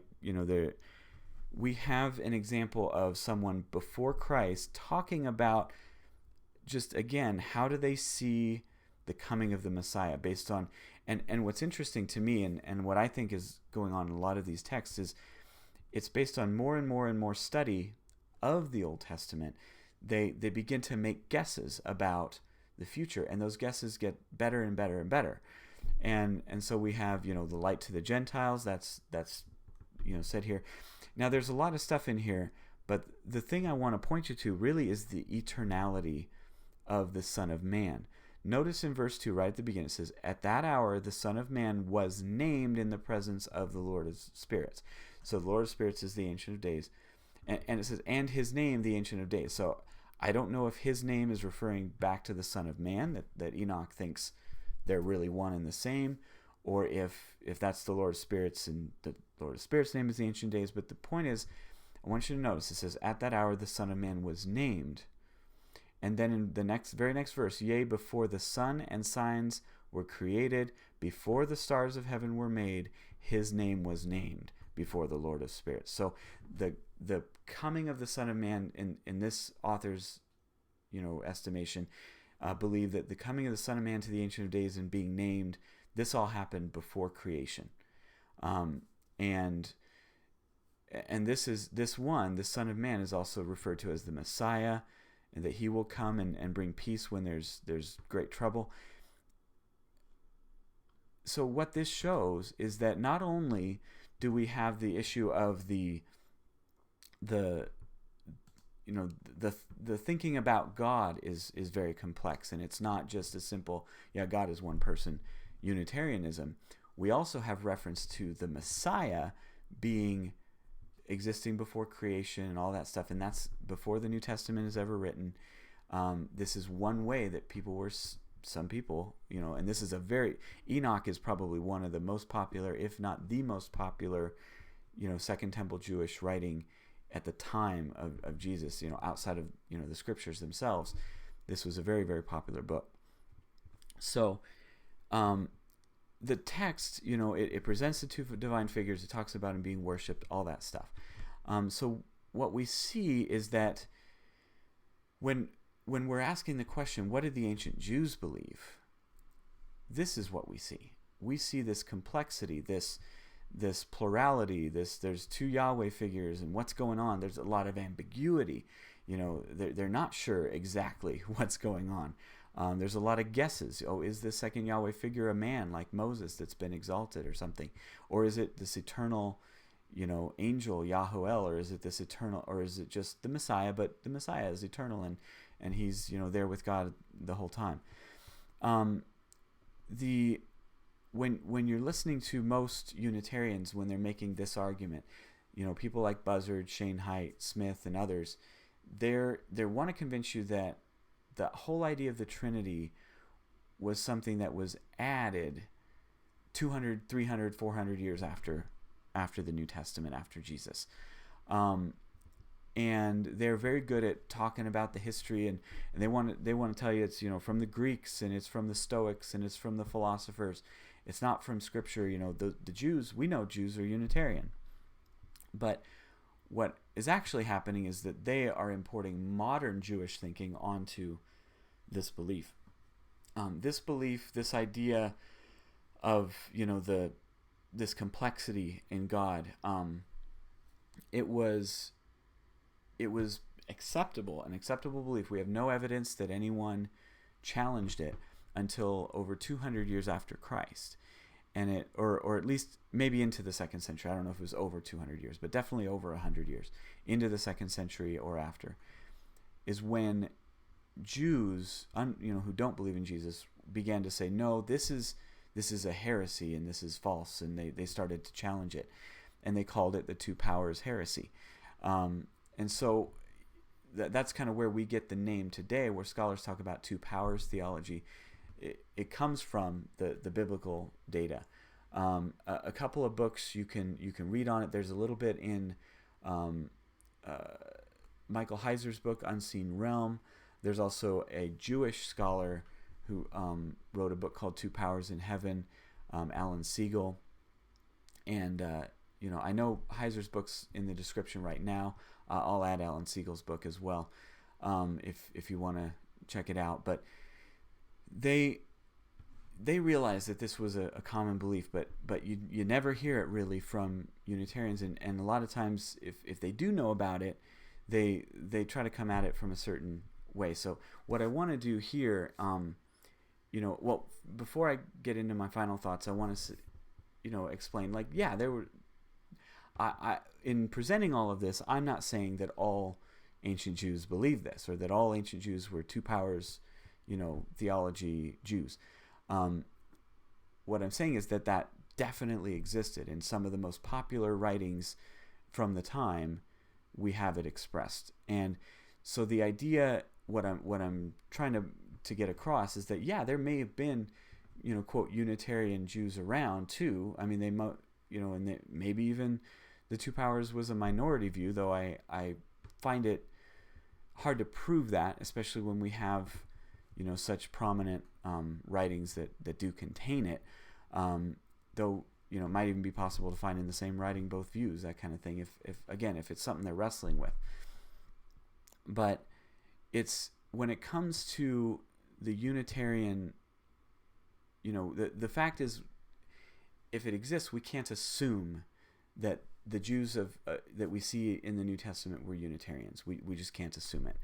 We have an example of someone before Christ talking about, just again, how do they see the coming of the Messiah based on, and what's interesting to me, and what I think is going on in a lot of these texts, is it's based on more and more and more study of the Old Testament. They begin to make guesses about the future, and those guesses get better and better and better. And so we have, the light to the Gentiles, that's said here. Now there's a lot of stuff in here, but the thing I want to point you to really is the eternality of the Son of Man. Notice in verse 2, right at the beginning, it says, at that hour the Son of Man was named in the presence of the Lord of spirits. So the Lord of spirits is the Ancient of Days. And it says, and his name, the Ancient of Days. So I don't know if his name is referring back to the Son of Man, that Enoch thinks they're really one and the same, or if that's the Lord of Spirits, and the Lord of Spirits' name is the Ancient of Days. But the point is, I want you to notice, it says, at that hour the Son of Man was named. And then in the very next verse, yea, before the sun and signs were created, before the stars of heaven were made, his name was named before the Lord of Spirits. So the coming of the Son of Man, in this author's estimation, believe that the coming of the Son of Man to the Ancient of Days and being named, this all happened before creation. And this Son of Man, is also referred to as the Messiah, and that he will come and bring peace when there's great trouble. So what this shows is that not only do we have the issue of the thinking about God is very complex, and it's not just a simple, God is one person Unitarianism. We also have reference to the Messiah existing before creation and all that stuff, and that's before the New Testament is ever written. This is one way that some people, and this is Enoch is probably one of the most popular, if not the most popular, Second Temple Jewish writing at the time of Jesus, outside of, the scriptures themselves. This was a very, very popular book. So, the text, it presents the two divine figures. It talks about him being worshipped, all that stuff. So what we see is that when we're asking the question, what did the ancient Jews believe? This is what we see. We see this complexity, this plurality, there's two Yahweh figures, and what's going on. There's a lot of ambiguity. They're not sure exactly what's going on. There's a lot of guesses. Oh, is the second Yahweh figure a man like Moses that's been exalted or something? Or is it this eternal, angel Yahweh, or is it this eternal, or is it just the Messiah, but the Messiah is eternal and he's, there with God the whole time. When you're listening to most Unitarians, when they're making this argument, people like Buzzard, Shane Haidt, Smith, and others, they want to convince you that the whole idea of the Trinity was something that was added 200, 300, 400 years after the New Testament, after Jesus. And they're very good at talking about the history, and they want to tell you it's from the Greeks, and it's from the Stoics, and it's from the philosophers. It's not from Scripture. The Jews, we know Jews are Unitarian, but what is actually happening is that they are importing modern Jewish thinking onto this belief. This idea of this complexity in God. It was acceptable, an acceptable belief. We have no evidence that anyone challenged it until over 200 years after Christ, and or at least maybe into the 2nd century. I don't know if it was over 200 years, but definitely over 100 years into the 2nd century or after, is when Jews, who don't believe in Jesus, began to say, no, this is a heresy and this is false, and they started to challenge it, and they called it the two powers heresy. And so that's kind of where we get the name today, where scholars talk about two powers theology. It comes from the biblical data. A couple of books you can read on it. There's a little bit in Michael Heiser's book, Unseen Realm. There's also a Jewish scholar who wrote a book called Two Powers in Heaven, Alan Siegel. And, I know Heiser's book's in the description right now. I'll add Alan Siegel's book as well, if you want to check it out. But they realized that this was a common belief, but you never hear it really from Unitarians. And a lot of times, if they do know about it, they try to come at it from a certain way. So what I want to do here, before I get into my final thoughts, I want to, explain, there were, in presenting all of this, I'm not saying that all ancient Jews believe this, or that all ancient Jews were two powers, theology Jews. What I'm saying is that definitely existed in some of the most popular writings from the time. We have it expressed, and so the idea, what I'm trying to get across is that there may have been, quote, Unitarian Jews around too. I mean, and maybe even the two powers was a minority view, though I find it hard to prove that, especially when we have, such prominent writings that do contain it. Though, it might even be possible to find in the same writing both views, that kind of thing, if it's something they're wrestling with. But it's when it comes to the Unitarian, the fact is, if it exists, we can't assume that the Jews that we see in the New Testament were Unitarians. We just can't assume it.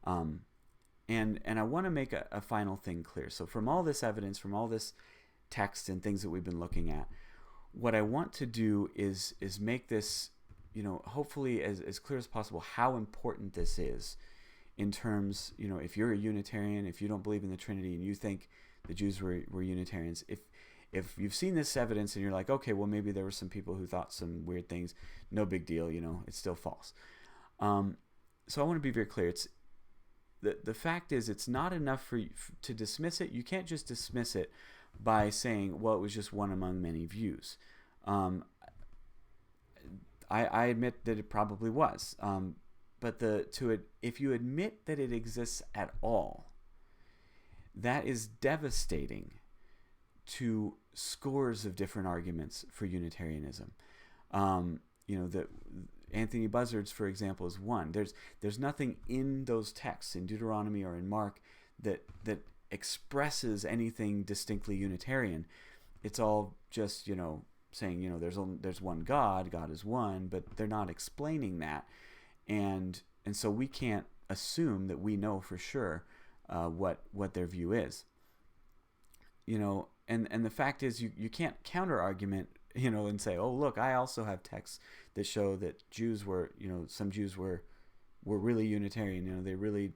And I want to make a final thing clear. So from all this evidence, from all this text and things that we've been looking at, what I want to do is make this, hopefully as clear as possible how important this is in terms, if you're a Unitarian, if you don't believe in the Trinity and you think the Jews were Unitarians, if you've seen this evidence and you're like, okay, well, maybe there were some people who thought some weird things, no big deal, it's still false. So I want to be very clear. It's the fact is, it's not enough for you to dismiss it. You can't just dismiss it by saying, well, it was just one among many views. I admit that it probably was. But if you admit that it exists at all, that is devastating to scores of different arguments for Unitarianism. Anthony Buzzard's, for example, is one. There's nothing in those texts in Deuteronomy or in Mark that expresses anything distinctly Unitarian. It's all just saying there's one God is one, but they're not explaining that, and so we can't assume that we know for sure what their view is. And the fact is, you can't counter argument, and say, oh, look, I also have texts that show that Jews were, some Jews were really Unitarian.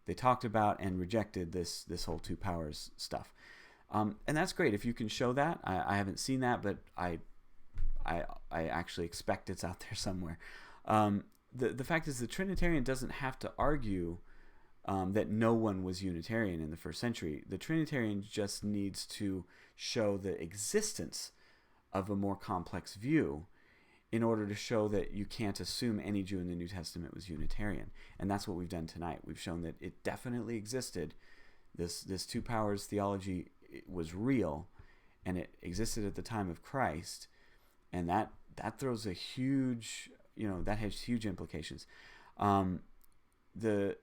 They talked about and rejected this whole two powers stuff. And that's great if you can show that. I haven't seen that, but I actually expect it's out there somewhere. The fact is, the Trinitarian doesn't have to argue that no one was Unitarian in the first century. The Trinitarian just needs to show the existence of a more complex view in order to show that you can't assume any Jew in the New Testament was Unitarian. And that's what we've done tonight. We've shown that it definitely existed. This two powers theology was real, and it existed at the time of Christ, and that throws a huge, that has huge implications. The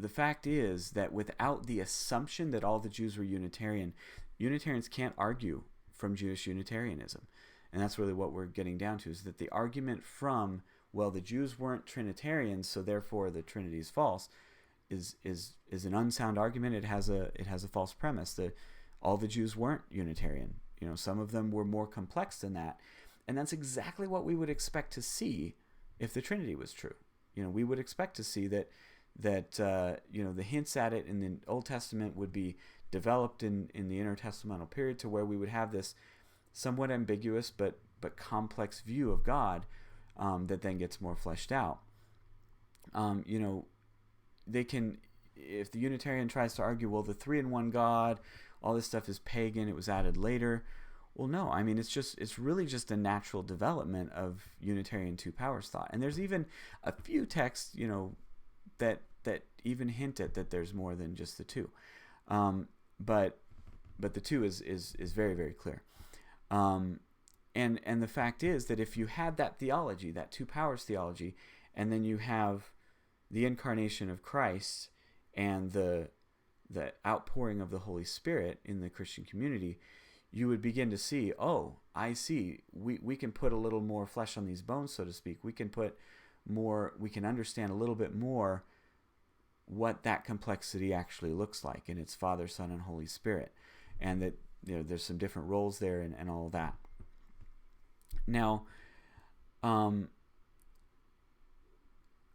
fact is that without the assumption that all the Jews were Unitarian, Unitarians can't argue from Jewish Unitarianism. And that's really what we're getting down to, is that the argument from, well, the Jews weren't Trinitarians, so therefore the Trinity is false, is an unsound argument. It has a false premise. All the Jews weren't Unitarian. Some of them were more complex than that. And that's exactly what we would expect to see if the Trinity was true. We would expect to see that the hints at it in the Old Testament would be developed in the intertestamental period to where we would have this somewhat ambiguous but complex view of God that then gets more fleshed out. They can, if the Unitarian tries to argue, well, the three in one God, all this stuff is pagan, it was added later. Well, no, I mean, it's really just a natural development of Unitarian two powers thought. And there's even a few texts, that even hint at that there's more than just the two. But the two is very, very clear. And the fact is that if you had that theology, that two powers theology, and then you have the incarnation of Christ and the outpouring of the Holy Spirit in the Christian community, you would begin to see, oh, I see, we can put a little more flesh on these bones, so to speak. We can understand a little bit more what that complexity actually looks like, and it's Father, Son, and Holy Spirit, and that there's some different roles there and all of that. Now,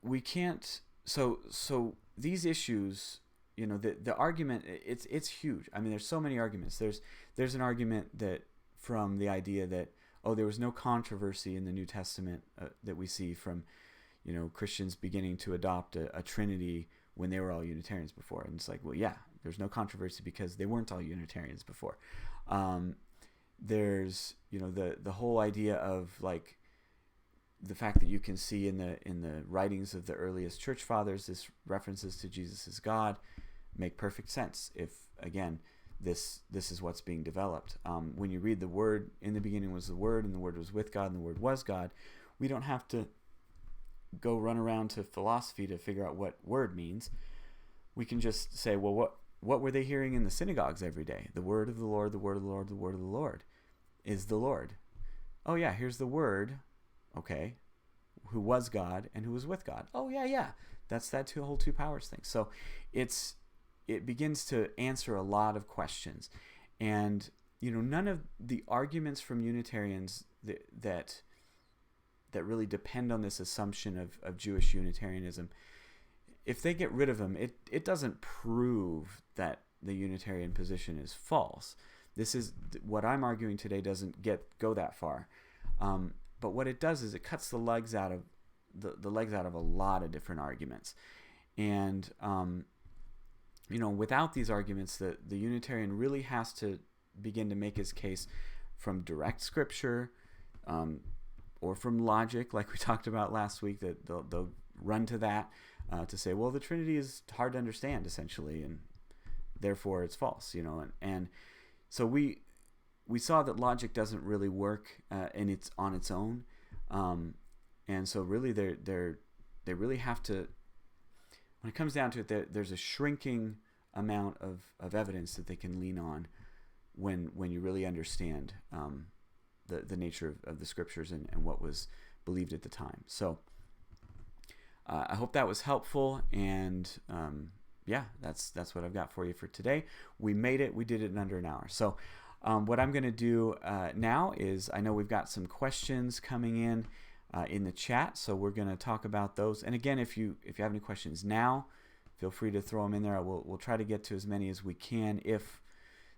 we can't. So these issues, the argument, it's huge. I mean, there's so many arguments. There's an argument that from the idea that, oh, there was no controversy in the New Testament that we see from, Christians beginning to adopt a Trinity when they were all Unitarians before. And it's like, well, yeah, there's no controversy because they weren't all Unitarians before. There's, the whole idea of like the fact that you can see in the writings of the earliest church fathers, this references to Jesus as God make perfect sense if, again, this is what's being developed. When you read the Word, in the beginning was the Word, and the Word was with God, and the Word was God, we don't have to go run around to philosophy to figure out what word means. We can just say, well, what were they hearing in the synagogues every day? The word of the Lord, the word of the Lord, the word of the Lord is the Lord. Oh yeah, here's the Word, okay, who was God and who was with God. Oh yeah, that's that whole two powers thing. So it begins to answer a lot of questions, and none of the arguments from Unitarians that really depend on this assumption of Jewish Unitarianism, if they get rid of them, it doesn't prove that the Unitarian position is false. This is what I'm arguing today doesn't go that far, but what it does is it cuts the legs out of the legs out of a lot of different arguments, and without these arguments, the Unitarian really has to begin to make his case from direct scripture, or from logic, like we talked about last week. That they'll run to that to say, well, the Trinity is hard to understand, essentially, and therefore it's false. And so we saw that logic doesn't really work, and it's on its own, and so really they really have to. When it comes down to it, there's a shrinking amount of evidence that they can lean on when you really understand the nature of the scriptures and what was believed at the time. So I hope that was helpful, and that's what I've got for you for today. We made it. We did it in under an hour. So what I'm going to do now is, I know we've got some questions coming in the chat, so we're going to talk about those. And again, if you have any questions now, feel free to throw them in there. We'll try to get to as many as we can if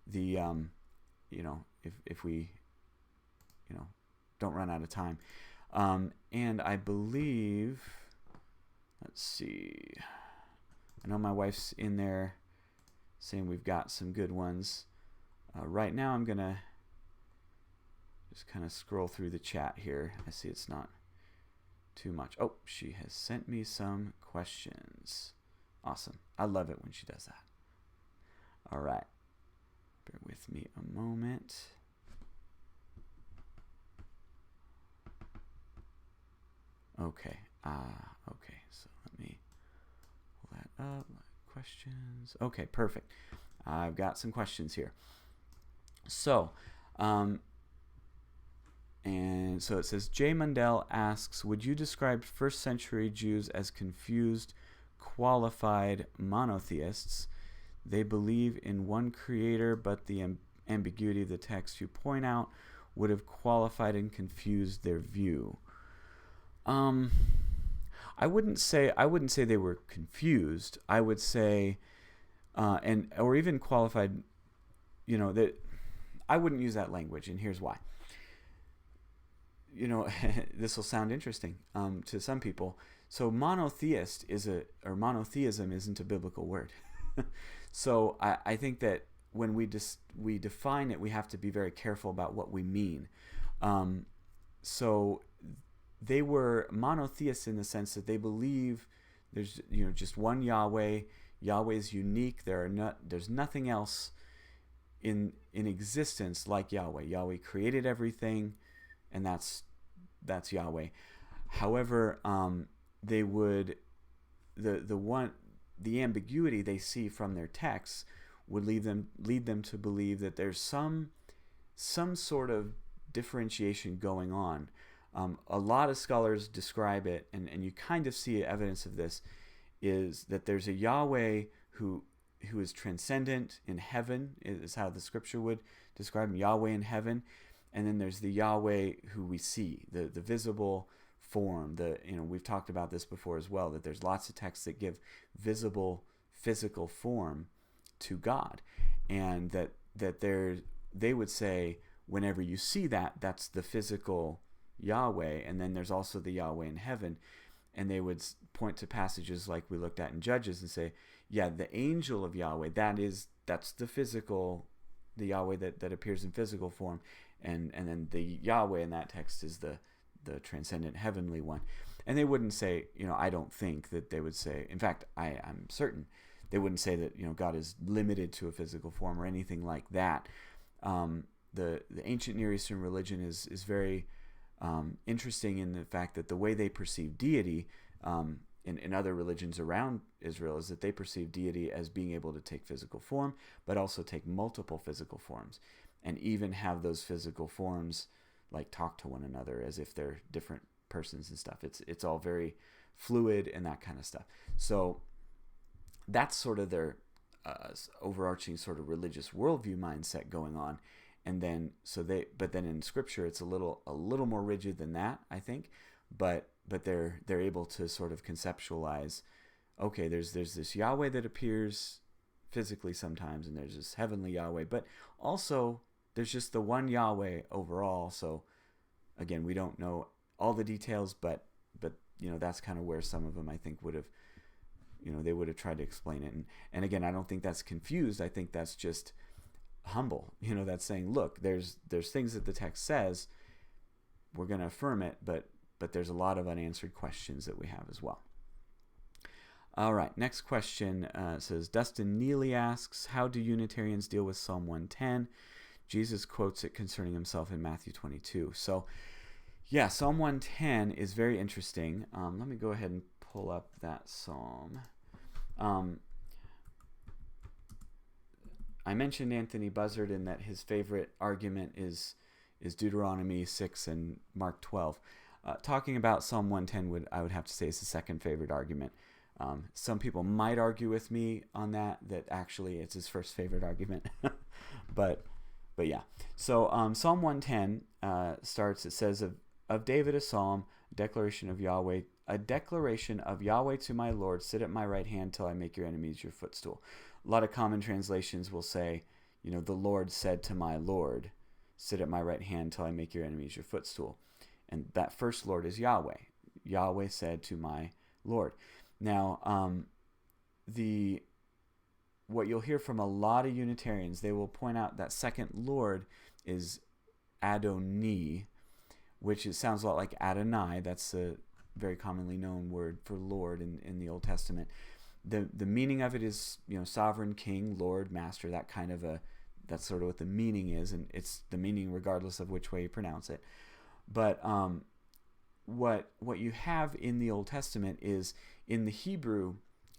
the if we don't run out of time. And I believe, let's see, I know my wife's in there saying we've got some good ones. Right now I'm gonna just kind of scroll through the chat here. I see it's not too much. Oh, she has sent me some questions. Awesome. I love it when she does that. All right. Bear with me a moment. Okay. Okay. So let me pull that up. Questions. Okay, perfect. I've got some questions here. So, and so it says, Jay Mundell asks, would you describe first century Jews as confused, qualified monotheists? They believe in one creator, but the ambiguity of the text you point out would have qualified and confused their view. I wouldn't say they were confused. I would say, or even qualified, that I wouldn't use that language, and here's why. This will sound interesting to some people. So monotheist monotheism isn't a biblical word. So I think that when we define it, we have to be very careful about what we mean. So they were monotheists in the sense that they believe there's just one Yahweh. Yahweh is unique. There's nothing else in existence like Yahweh. Yahweh created everything, and that's Yahweh. However, they would the ambiguity they see from their texts would lead them to believe that there's some sort of differentiation going on. A lot of scholars describe it, and you kind of see evidence of this, is that there's a Yahweh who is transcendent in heaven, is how the scripture would describe him, Yahweh in heaven, and then there's the Yahweh who we see, the visible form. We've talked about this before as well, that there's lots of texts that give visible physical form to God, and that they would say whenever you see that, that's the physical Yahweh, and then there's also the Yahweh in heaven, and they would point to passages like we looked at in Judges and say, yeah, the angel of Yahweh, that's the physical, the Yahweh that appears in physical form, and then the Yahweh in that text is the transcendent heavenly one. And they wouldn't say, I don't think that they would say, in fact, I'm certain they wouldn't say that, God is limited to a physical form or anything like that. The ancient Near Eastern religion is very interesting in the fact that the way they perceive deity in other religions around Israel is that they perceive deity as being able to take physical form, but also take multiple physical forms, and even have those physical forms like talk to one another as if they're different persons and stuff. It's all very fluid and that kind of stuff. So that's sort of their overarching sort of religious worldview mindset going on. And then but then in Scripture it's a little more rigid than that, I think. But they're able to sort of conceptualize, okay, there's this Yahweh that appears physically sometimes, and there's this heavenly Yahweh, but also there's just the one Yahweh overall. So again, we don't know all the details, but that's kind of where some of them, I think, would have, they would have tried to explain it. And again, I don't think that's confused. I think that's just humble. That's saying, look, there's things that the text says, we're going to affirm it, but there's a lot of unanswered questions that we have as well. All right, next question says, Dustin Neely asks, how do Unitarians deal with Psalm 110? Jesus quotes it concerning himself in Matthew 22. So, yeah, Psalm 110 is very interesting. Let me go ahead and pull up that psalm. I mentioned Anthony Buzzard in that his favorite argument is Deuteronomy 6 and Mark 12. Talking about Psalm 110 I would have to say is the second favorite argument. Some people might argue with me on that actually it's his first favorite argument. but yeah. So Psalm 110 starts, it says, of David a psalm, a declaration of Yahweh to my Lord, sit at my right hand till I make your enemies your footstool. A lot of common translations will say, the Lord said to my Lord, sit at my right hand till I make your enemies your footstool. And that first Lord is Yahweh. Yahweh said to my Lord. Now, what you'll hear from a lot of Unitarians, they will point out that second Lord is Adoni, which sounds a lot like Adonai. That's a very commonly known word for Lord in the Old Testament. The meaning of it is, sovereign, king, Lord, master, that's sort of what the meaning is, and it's the meaning regardless of which way you pronounce it. But what you have in the Old Testament is, in the Hebrew,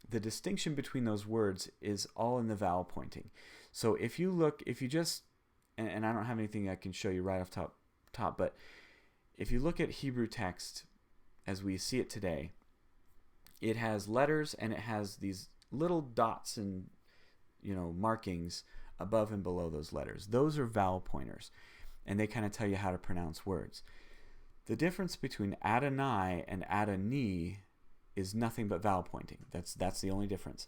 the distinction between those words is all in the vowel pointing. So if you just, and I don't have anything I can show you right off top, but if you look at Hebrew text as we see it today, it has letters and it has these little dots and markings above and below those letters. Those are vowel pointers, and they kind of tell you how to pronounce words. The difference between Adonai and Adoni is nothing but vowel pointing. That's the only difference.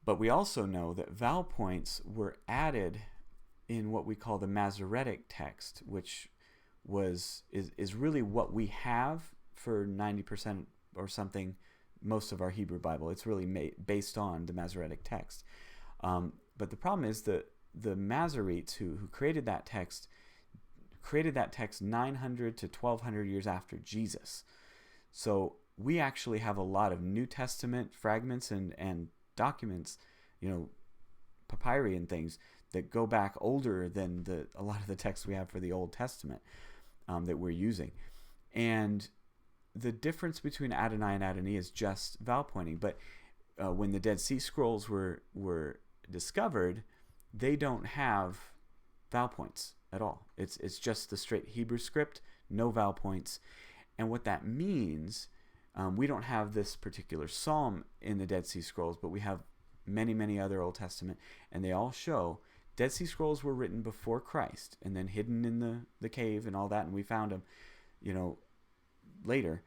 But we also know that vowel points were added in what we call the Masoretic text, which is really what we have for 90% or something, most of our Hebrew Bible. It's really based on the Masoretic text. But the problem is that the Masoretes who created that text 900 to 1200 years after Jesus. So we actually have a lot of New Testament fragments and documents, papyri and things that go back older than a lot of the texts we have for the Old Testament that we're using. And the difference between Adonai and Adoni is just vowel pointing. But when the Dead Sea Scrolls were discovered, they don't have vowel points at all. It's just the straight Hebrew script, no vowel points. And what that means, we don't have this particular psalm in the Dead Sea Scrolls, but we have many, many other Old Testament, and they all show Dead Sea Scrolls were written before Christ and then hidden in the cave and all that, and we found them, later.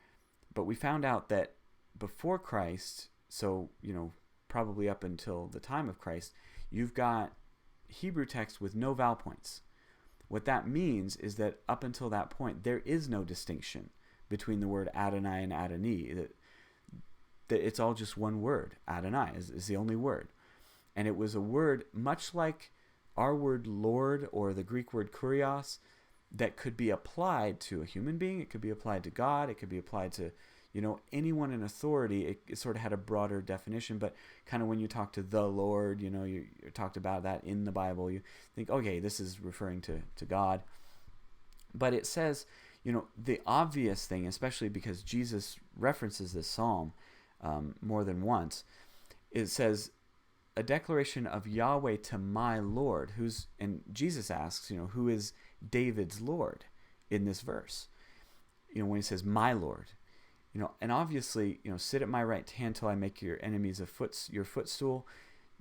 But we found out that before Christ, so, probably up until the time of Christ, you've got Hebrew text with no vowel points. What that means is that up until that point, there is no distinction between the word Adonai and Adoni. that it's all just one word. Adonai is the only word. And it was a word much like our word Lord or the Greek word kurios that could be applied to a human being. It could be applied to God. It could be applied to, anyone in authority. It sort of had a broader definition, but kind of when you talk to the Lord, you talked about that in the Bible, you think, okay, this is referring to God. But it says, the obvious thing, especially because Jesus references this psalm more than once, it says, a declaration of Yahweh to my Lord, and Jesus asks, who is David's Lord in this verse? When he says my Lord, and obviously, sit at my right hand till I make your enemies your footstool.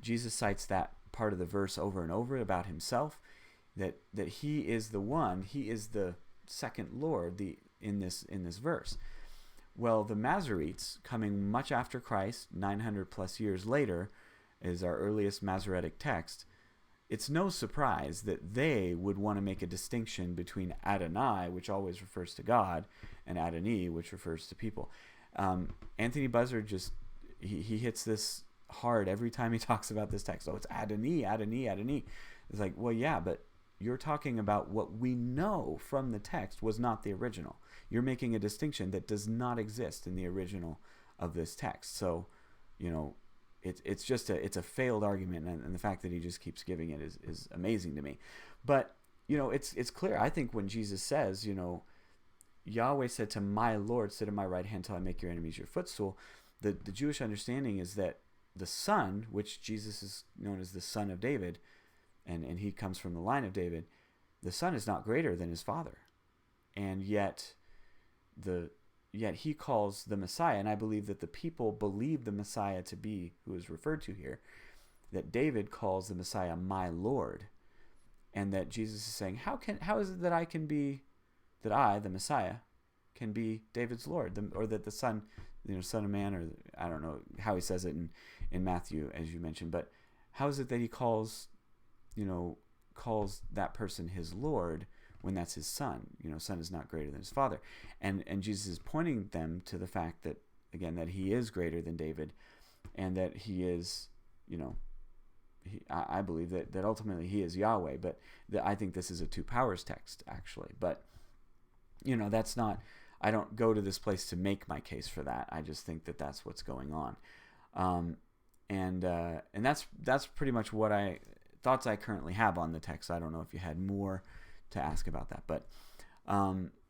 Jesus cites that part of the verse over and over about himself, that he is the one, he is the second Lord in this verse. Well, the Masoretes, coming much after Christ, 900 plus years later, is our earliest Masoretic text. It's no surprise that they would want to make a distinction between Adonai, which always refers to God, and Adoni, which refers to people. Anthony Buzzard he hits this hard every time he talks about this text. Oh, it's Adoni, Adoni, Adoni. It's like, well, yeah, but you're talking about what we know from the text was not the original. You're making a distinction that does not exist in the original of this text. So, it's a failed argument, and the fact that he just keeps giving it is amazing to me. But it's clear. I think when Jesus says, Yahweh said to my Lord, sit at my right hand till I make your enemies your footstool, the Jewish understanding is that the Son, which Jesus is known as the Son of David, and he comes from the line of David, the Son is not greater than his Father, and yet he calls the Messiah, and I believe that the people believe the Messiah to be who is referred to here, that David calls the Messiah my Lord, and that Jesus is saying, how is it that I, the Messiah, can be David's Lord, or that the Son, Son of Man, or I don't know how he says it in Matthew, as you mentioned, but how is it that he calls that person his Lord when that's his son? Son is not greater than his father. And Jesus is pointing them to the fact that, again, that he is greater than David, and that he is, I believe that ultimately he is Yahweh, but I think this is a two powers text, actually. But, that's not, I don't go to this place to make my case for that. I just think that that's what's going on. And that's pretty much what thoughts I currently have on the text. I don't know if you had more to ask about that. But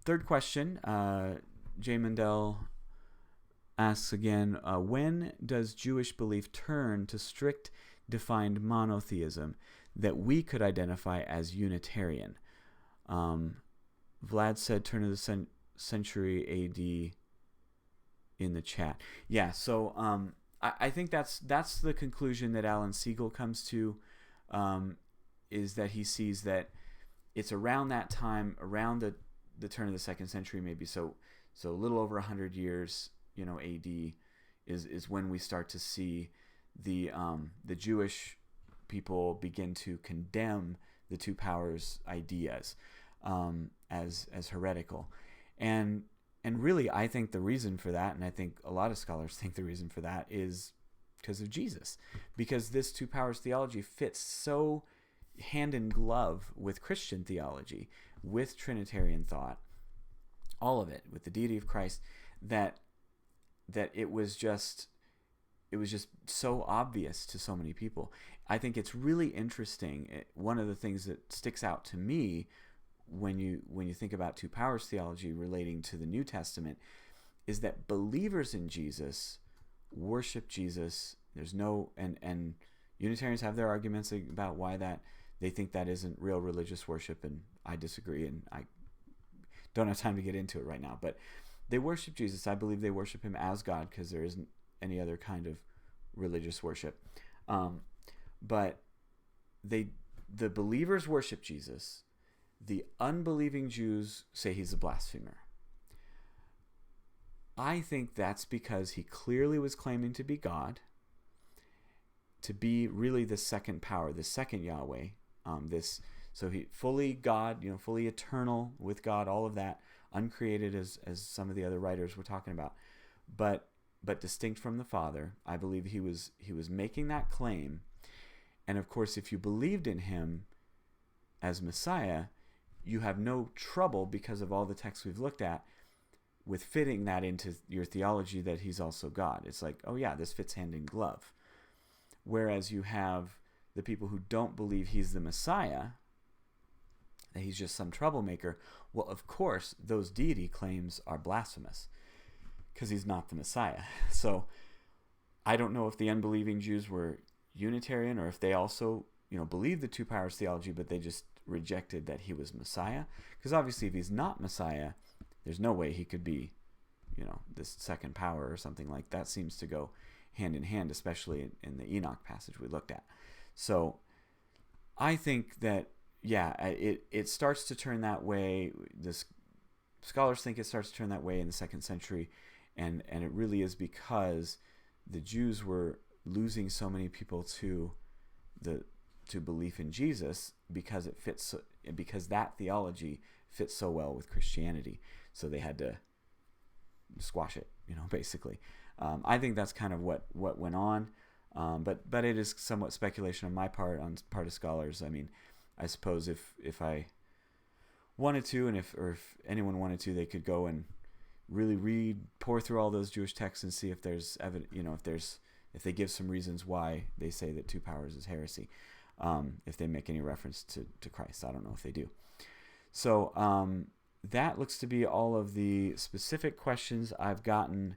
third question, J. Mendel asks again, when does Jewish belief turn to strict defined monotheism that we could identify as Unitarian? Vlad said turn of the century AD in the chat. Yeah, so I think that's the conclusion that Alan Siegel comes to, is that he sees that it's around that time, around the turn of the second century, maybe so a little over 100 years, AD, is when we start to see the Jewish people begin to condemn the two powers ideas as heretical, and really I think the reason for that, and I think a lot of scholars think the reason for that, is because of Jesus, because this two powers theology fits so hand in glove with Christian theology, with Trinitarian thought, all of it, with the deity of Christ, that it was just so obvious to so many people. I think it's really interesting. One of the things that sticks out to me when you think about two powers theology relating to the New Testament is that believers in Jesus worship Jesus. There's no, and Unitarians have their arguments about why that they think that isn't real religious worship, and I disagree, and I don't have time to get into it right now. But they worship Jesus. I believe they worship him as God, because there isn't any other kind of religious worship. But the believers worship Jesus. The unbelieving Jews say he's a blasphemer. I think that's because he clearly was claiming to be God, to be really the second power, the second Yahweh. So he fully God, fully eternal with God, all of that, uncreated as some of the other writers were talking about. But but distinct from the Father. I believe he was making that claim. And of course, if you believed in him as Messiah, you have no trouble, because of all the texts we've looked at, with fitting that into your theology that he's also God. It's like, oh yeah, this fits hand in glove. Whereas you have the people who don't believe he's the Messiah, that he's just some troublemaker. Well, of course, those deity claims are blasphemous, because he's not the Messiah. So I don't know if the unbelieving Jews were Unitarian, or if they also, believed the two powers theology, but they just rejected that he was Messiah. Because obviously, if he's not Messiah, there's no way he could be, this second power or something like that. Seems to go hand in hand, especially in the Enoch passage we looked at. So I think that, it starts to turn that way. Scholars think it starts to turn that way in the 2nd century, and it really is because the Jews were losing so many people to belief in Jesus, because because that theology fits so well with Christianity. So they had to squash it, basically. I think that's kind of what went on, but it is somewhat speculation on my part, on part of scholars. I mean, I suppose if I wanted to, and if anyone wanted to, they could go and really pour through all those Jewish texts and see if there's evidence, if they give some reasons why they say that two powers is heresy, if they make any reference to Christ. I don't know if they do. So that looks to be all of the specific questions I've gotten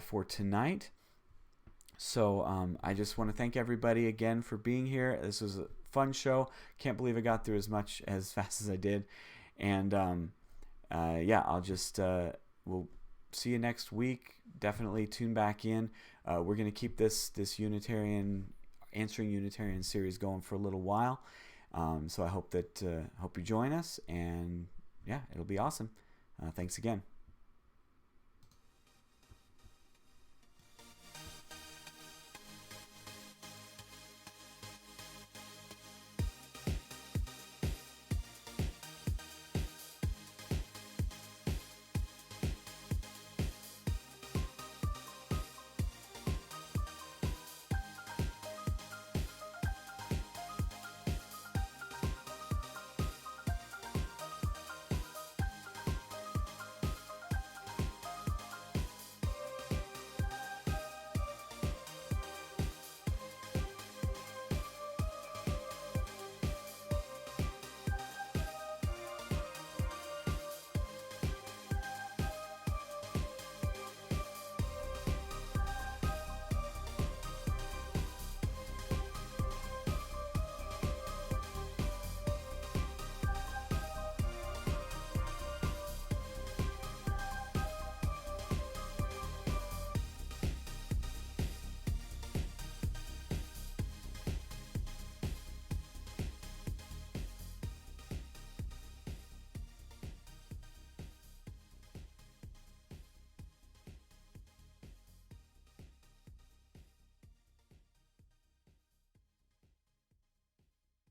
for tonight. So I just want to thank everybody again for being here. This was a fun show. Can't believe I got through as fast as I did. And I'll just we'll see you next week. Definitely tune back in. We're going to keep this answering Unitarian series going for a little while. So I hope you join us, and it'll be awesome. Thanks again.